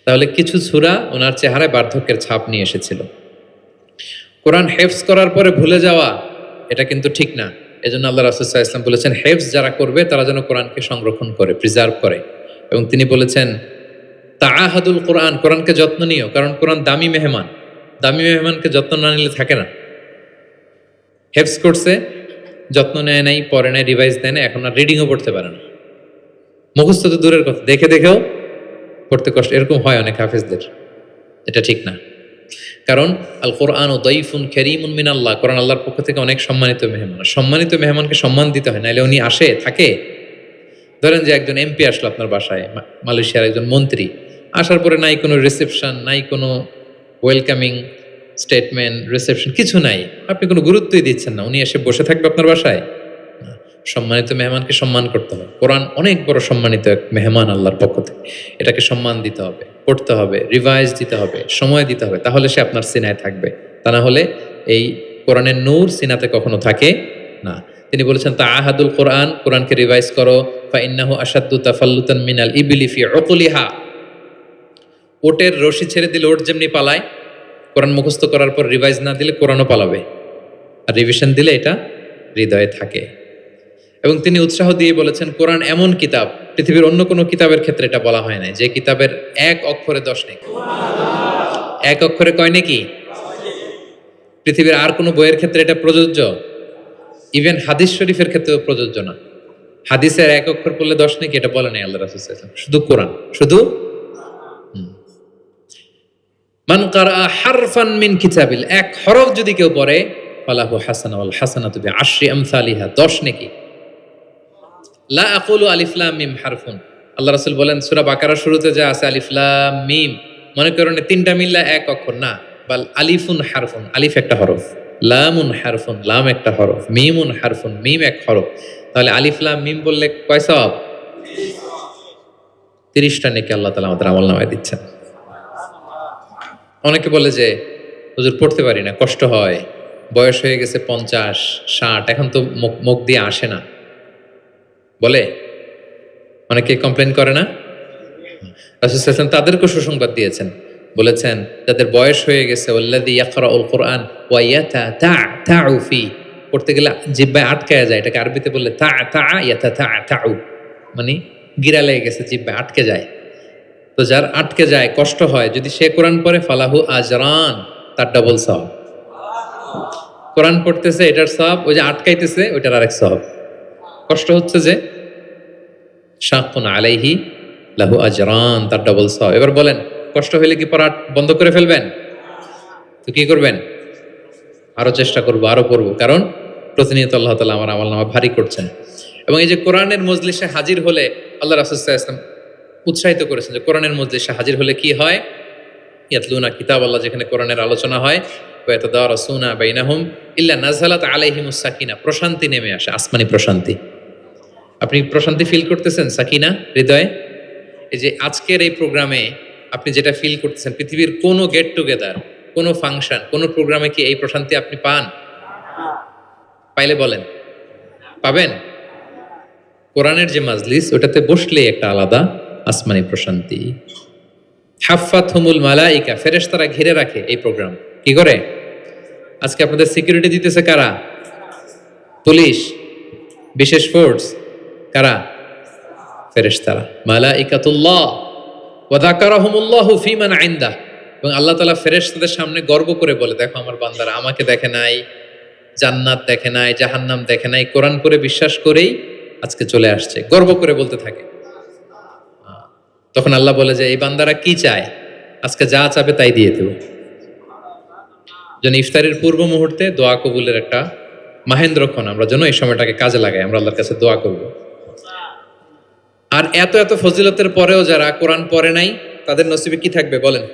তাহলে কিছু সূরা ওনার চেহারায় বার্ধক্যের ছাপ নিয়ে এসেছিল। কোরআন হেফজ করার পরে ভুলে যাওয়া, এটা কিন্তু ঠিক না। এজন্য আল্লাহ রাসূল সাল্লাল্লাহু আলাইহি ওয়াসাল্লাম বলেছেন, হেফজ যারা করবে তারা যেন কোরআনকে সংরক্ষণ করে, প্রিজার্ভ করে। এবং তিনি বলেছেন, তাআহাদুল কোরআন, কোরআনকে যত্ন নিও, কারণ কোরআন দামি মেহমান, দামি মেহমানকে যত্ন না নিলে থাকে না। হেফজ করছে, যত্ন নেয় নাই, পড়ে নাই, রিভাইজ দেয় না, এখন আর রিডিংও পড়তে পারে না। মুখস্থ তো দূরের কথা, দেখে দেখেও পড়তে কষ্ট, এরকম হয় অনেক হাফেজদের। এটা ঠিক না, কারণ আল কোরআন ও দাইফুন কারীমুন মিনাল্লাহ, কোরআন আল্লাহর পক্ষ থেকে অনেক সম্মানিত মেহমান। সম্মানিত মেহমানকে সম্মান দিতে হয়, নাইলে উনি আসে থাকে। ধরেন যে একজন এমপি আসলো আপনার বাসায়, মালয়েশিয়ার একজন মন্ত্রী, আসার পরে নাই কোনো রিসেপশন, নাই কোনো ওয়েলকামিং স্টেটমেন্ট, রিসেপশন, কিছু নাই, আপনি কোনো গুরুত্বই দিচ্ছেন না, উনি এসে বসে থাকবে আপনার বাসায়? না। সম্মানিত মেহমানকে সম্মান করতে হবে। কোরআন অনেক বড় সম্মানিত এক মেহমান আল্লাহর পক্ষ থেকে, এটাকে সম্মান দিতে হবে, পড়তে হবে, রিভাইজ দিতে হবে, সময় দিতে হবে, তাহলে সে আপনার সিনায় থাকবে। তা না হলে এই কোরআনের নূর সিনাতে কখনো থাকে না। তিনি বলেছেন, তাআহাদুল কোরআন, কোরআনকে রিভাইজ করো, ফাইন্নাহু আশাদ্দু তাফাল্লুতান মিনাল ইবলি ফি উকুলিহা। ওটের রশি ছেড়ে দিলে ওট যেমনি পালায়, কোরআন মুখস্থ করার পর রিভাইজ না দিলে কোরআনও পালাবে, আর রিভিশন দিলে এটা হৃদয়ে থাকে। এবং তিনি উৎসাহ দিয়ে বলেছেন, কোরআন এমন কিতাব, পৃথিবীর অন্য কোনো কিতাবের ক্ষেত্রে এটা বলা হয় না, যে কিতাবের এক অক্ষরে 10 নেকি, এক অক্ষরে কয় নেকি। পৃথিবীর আর কোনো বইয়ের ক্ষেত্রে এটা প্রযোজ্য, ইভেন হাদিস শরীফের ক্ষেত্রেও প্রযোজ্য না। হাদিসের এক অক্ষর পড়লে 10 নেকি, এটা বলে নাই আল্লাহ রাসূল সাল্লাল্লাহু আলাইহি ওয়াসাল্লাম, শুধু কোরআন, শুধু মান কারা হারফান মিন কিতাবিল, এক হরফ যদি কেউ পড়ে, ফালাহু হাসানা ওয়াল হাসানাতু বিআশরি আমসালিহা, 10 নেকি। লা আকুলু আলিফ লাম মিম হারফুন, আল্লাহ রাসূল বলেন সূরা বাকারার শুরুতে যা আছে আলিফ লাম মিম, মনে করেন তিনটা মিললে এক অক্ষর না, বাল আলিফুন হারফুন, আলিফ একটা হরফ, লামুন হারফুন, লাম একটা হরফ, মিমুন হারফুন, মিম এক হরফ। তাহলে আলিফ লাম মিম বললে কয় সওয়াব? 30টা নেকি আল্লাহ তাআলা আমাদের আমলনামায় দিচ্ছেন। অনেকে বলে যে হুজুর পড়তে পারি না, কষ্ট হয়, বয়স হয়ে গেছে 50, 60, এখন তো মুখ দিয়ে আসে না, বলে অনেকে কমপ্লেন করে না। রাসূল সাল্লাল্লাহু আলাইহি ওয়াসাল্লাম তাদেরকে সুসংবাদ দিয়েছেন, বলেছেন যাদের বয়স হয়ে গেছে, ওয়াল্লাযী ইয়াকরাউল কুরআন ওয়া ইয়াতাতাউ ফি, পড়তে গেলে জিহ্বায় আটকায় যায়, এটাকে আরবিতে বললে ইয়াতাতাউ, মানে গিরা লেগে গেছে, জিহ্বায় আটকে যায়। তো যার আটকে যায়, কষ্ট হয়, যদি সে কোরআন পড়ে, ফালাহু আজরান, তার ডাবল সওয়াব। কোরআন পড়তেছে এটার সওয়াব, ওই যে আটকাইতেছে ওইটার আরেক সওয়াব। কষ্ট হচ্ছে যে, শাকুন আলাইহি লাহু আজরান, তার ডাবল সওয়াব। এবার বলেন, কষ্ট হইলে কি পড়া বন্ধ করে ফেলবেন? তো কি করবেন? আরো চেষ্টা করব, আরো পড়বো, কারণ প্রতিনিয়ত আল্লাহ তাআলা আমার আমলনামা ভারী করছেন। এবং এই যে কোরআনের মজলিসে হাজির হলে, আল্লাহ রাসূল সাল্লাল্লাহু আলাইহি ওয়াসাল্লাম উৎসাহিত করেছেন যে কোরআনের মজলিসে হাজির হলে কি হয়, ইয়াতলুনা কিতাবাল্লাহ, যেখানে কোরআনের আলোচনা হয়, ওয়া ইয়াতাদারাসুনা বাইনাহুম ইল্লা নাযালাত আলাইহিমুস সাকিনা, প্রশান্তি নেমে আসে, আসমানি প্রশান্তি। আপনি প্রশান্তি ফিল করতেছেন সাকিনা হৃদয়ে? এই যে আজকের এই প্রোগ্রামে আপনি যেটা ফিল করতেছেন, পৃথিবীর কোনো গেট টুগেদার, কোনো ফাংশন, কোনো প্রোগ্রামে কি এই প্রশান্তি আপনি পান? পাইলে বলেন, পাবেন? কোরআনের যে মাজলিস, ওটাতে বসলে একটা আলাদা আসমানি প্রশান্তি। হাফাতহুমুল মালাইকা, ফেরেশতারা ঘিরে রাখে এই প্রোগ্রাম। কি করে? আজকে আপনাদের সিকিউরিটি দিতেছে কারা? পুলিশ, বিশেষ ফোর্স, কারা? ফেরেশতারা। মালাইকাতুল্লাহ ওয়া যাকারাহুমুল্লাহু ফীমান ইনদাহ। এবং আল্লাহ তাআলা ফেরেশতাদের সামনে গর্ব করে বলে, দেখো আমার বান্দারা আমাকে দেখে নাই, জান্নাত দেখে নাই, জাহান্নাম দেখে নাই, কোরআন পড়ে বিশ্বাস করেই আজকে চলে আসছে, গর্ব করে বলতে থাকে। তখন আল্লাহ বলে যে এই বান্দারা কি চায়, আজকে যা চাবে তাই দিয়ে দেব। যেন ইফতারের পূর্ব মুহূর্তে দোয়া কবুলের একটা মাহেন্দ্রক্ষণ, আমরা যেন এই সময়টাকে কাজে লাগাই, আমরা আল্লাহর কাছে দোয়া করব। আর এত এত ফজিলতের পরেও যারা কোরআন পড়ে নাই, তাদের নসিবে কি থাকবে বলেন?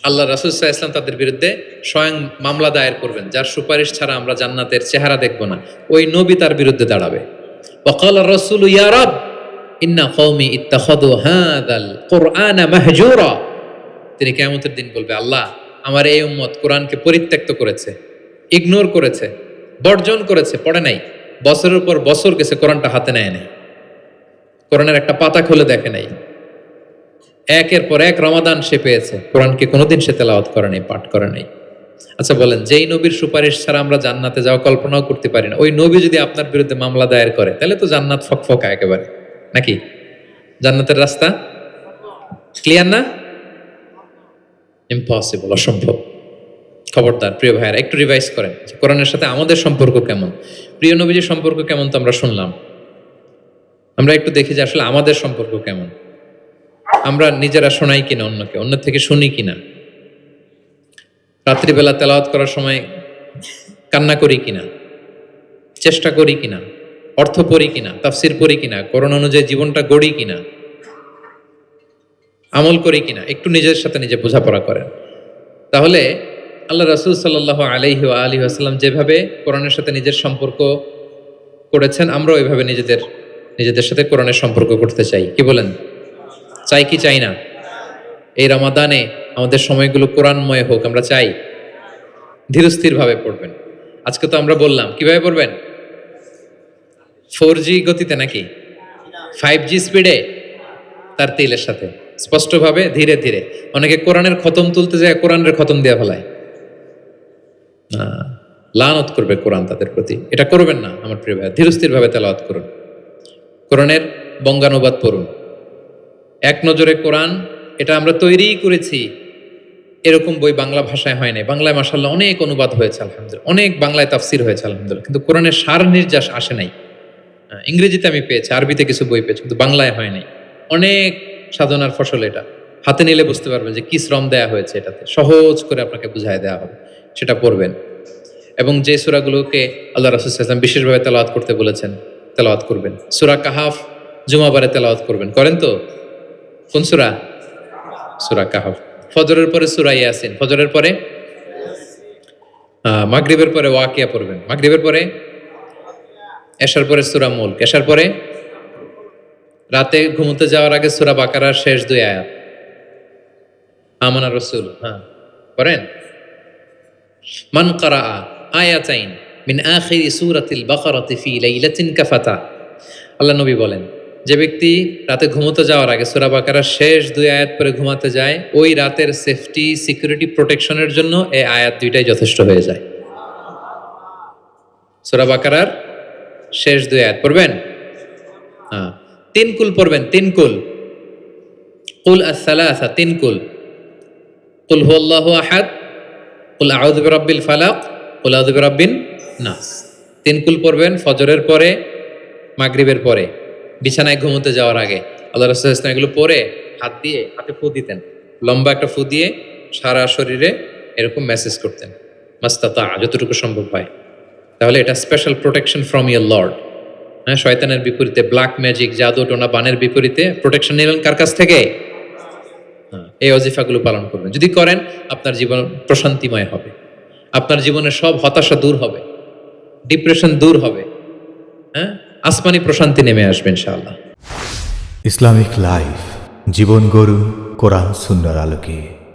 আল্লাহ রাসূল সাল্লাল্লাহু আলাইহি ওয়াসাল্লাম তাদের বিরুদ্ধে স্বয়ং মামলা দায়ের করবেন, যার সুপারিশ ছাড়া আমরা জান্নাতের চেহারা দেখব না। ওই নবী তার বিরুদ্ধে দাঁড়াবে। ওয়াকাল রাসূলু ইয়া রাব ইন্না কওমি ইত্তাখাযু হাযাল কুরআনা মাহজুরা। তিনি কিয়ামতের দিন বলবে, আল্লাহ আমার এই উম্মত কোরআনকে পরিত্যক্ত করেছে, ইগনোর করেছে, বর্জন করেছে, পড়ে নাই। বছরের পর বছর গেছে, কোরআনটা হাতে নেয় নাই, কোরআনের একটা পাতা খুলে দেখে নাই। একের পর এক রমাদান সে পেয়েছে, কোরআনকে কোনোদিন সে তেলাওয়াত করে নাই, পাঠ করে নাই। আচ্ছা বলেন, যেই নবীর সুপারিশ ছাড়া আমরা জান্নাতে যাওয়া কল্পনাও করতে পারি না, ওই নবী যদি আপনার বিরুদ্ধে মামলা দায়ের করে, তাহলে তো জান্নাত ফকফকা একেবারে, নাকি? জান্নাতের রাস্তা ক্লিয়ার না? ইম্পসিবল, অসম্ভব। খবরদার প্রিয় ভাইয়েরা, একটু রিভাইজ করেন কোরআনের সাথে আমাদের সম্পর্ক কেমন, প্রিয় নবীজির সম্পর্ক কেমন তো আমরা শুনলাম। আমরা একটু দেখি যে আসলে আমাদের সম্পর্ক কেমন। আমরা নিজেরা শোনাই কিনা অন্যকে, অন্য থেকে শুনি কিনা, রাত্রিবেলা তেলাওয়াত করার সময় কান্না করি কিনা, চেষ্টা করি কিনা, অর্থ পড়ি কিনা, তাফসির পড়ি কিনা, কোরআন অনুযায়ী জীবনটা গড়ি কিনা, আমল করি কিনা, একটু নিজের সাথে নিজে বোঝাপড়া করেন। তাহলে আল্লাহ রাসূল সাল্লাল্লাহু আলাইহি ওয়া আলিহি ওয়াসাল্লাম যেভাবে কোরআনের সাথে নিজের সম্পর্ক করেছেন, আমরাও এইভাবে নিজেদের সাথে কোরআনের সম্পর্ক করতে চাই। কি বলেন? চাই কি চাই না? এই রমাদানে আমাদের সময়গুলো কোরআনময় হোক, আমরা চাই। ধীরস্থির ভাবে পড়বেন। আজকে তো আমরা বললাম কিভাবে পড়বেন, 4G গতিতে নাকি 5G স্পিডে, তার তিলের সাথে স্পষ্টভাবে ধীরে ধীরে। অনেকে কোরআনের খতম তুলতে যায়, কোরআনের খতম দেওয়া ফেলায়, লানত করবে কোরআন তাদের প্রতি। এটা করবেন না আমার প্রিয় ভাই, ধীরস্থির ভাবে তেলাওয়াত করুন, কোরআনের বঙ্গানুবাদ পড়ুন। এক নজরে কোরআন, এটা আমরা তৈরিই করেছি, এরকম বই বাংলা ভাষায় হয় নাই। বাংলায় মাশাআল্লাহ অনেক অনুবাদ হয়েছে আলহামদুলিল্লাহ, অনেক বাংলায় তাফসির হয়েছে আলহামদুলিল্লাহ, কিন্তু কোরআনের সার নির্যাস আসে নাই। ইংরেজিতে আমি পেয়েছি, আরবিতে কিছু বই পেয়েছি, কিন্তু বাংলায় হয় নাই। অনেক সাধনার ফসল এটা, হাতে নিলে বুঝতে পারবেন যে কি শ্রম দেয়া হয়েছে এটাতে, সহজ করে আপনাকে বুঝায় দেওয়া হবে, সেটা পড়বেন। এবং যে সূরাগুলোকে আল্লাহ রাসূল সাল্লাল্লাহু আলাইহি ওয়াসাল্লাম বিশেষভাবে তেলাওয়াত করতে বলেছেন, তেলাওয়াত করবেন। সূরা কাহাফ জুমাবারে তেলাওয়াত করবেন, করেন তো? কোন সূরা? সূরা কাহাফ। ফজরের পরে সূরা ইয়াসিন, ফজরের পরে মাগরিবের পরে ওয়াকিয়া পড়বেন, মাগরিবের পরে এশার পরে সূরা মুলক, এশার পরে রাতে ঘুমোতে যাওয়ার আগে সূরা বাকারার শেষ 2 আয়াত, আমানা রাসূল। করেন। মান ক্বারাআ আয়াতাইন মিন আখিরি সূরাতিল বাকারাতি ফি লাইলাতিন কাফাতা। আল্লাহ নবী বলেন, যে ব্যক্তি রাতে ঘুমোতে যাওয়ার আগে সূরা বাকারার শেষ 2 আয়াত পরে ঘুমাতে যায়, ওই রাতের সেফটি, সিকিউরিটি, প্রোটেকশনের জন্য এই আয়াত 2টাই যথেষ্ট হয়ে যায়। সূরা বাকারার শেষ 2 আয়াত পড়বেন। 3 কুল পড়বেন, 3 কুল। কুল আস-সালাসা, 3 কুল। কুল হুয়াল্লাহু আহাদ, কুল আউযু বিরাব্বিল ফালাক, কুল আউযু বিরাব্বিন নাস। 3 কুল পড়বেন ফজরের পরে, মাগরিবের পরে, বিছানায় ঘুমোতে যাওয়ার আগে। আল্লাহ রাসূল সাল্লাল্লাহু আলাইহি ওয়াসাল্লাম এগুলো পরে হাতে ফু দিতেন, লম্বা একটা ফু দিয়ে সারা শরীরে এরকম মেসেজ করতেন, মাস্তাতা, যতটুকু সম্ভব হয়। তাহলে এটা special protection from year Lord. হ্যাঁ, শয়তানের বিপরীতে, ব্ল্যাক ম্যাজিক, জাদু টোনা বানের বিপরীতে প্রোটেকশন নিলেন কার কাছ থেকে? এই ওজিফাগুলো পালন করবেন। যদি করেন, আপনার জীবন প্রশান্তিময় হবে, আপনার জীবনের সব হতাশা দূর হবে, ডিপ্রেশন দূর হবে, হ্যাঁ, আসমানি প্রশান্তি নেমে আসবে ইনশাআল্লাহ। ইসলামিক লাইফ, জীবন গড়ুন কোরআন সুন্নাহর আলোকে।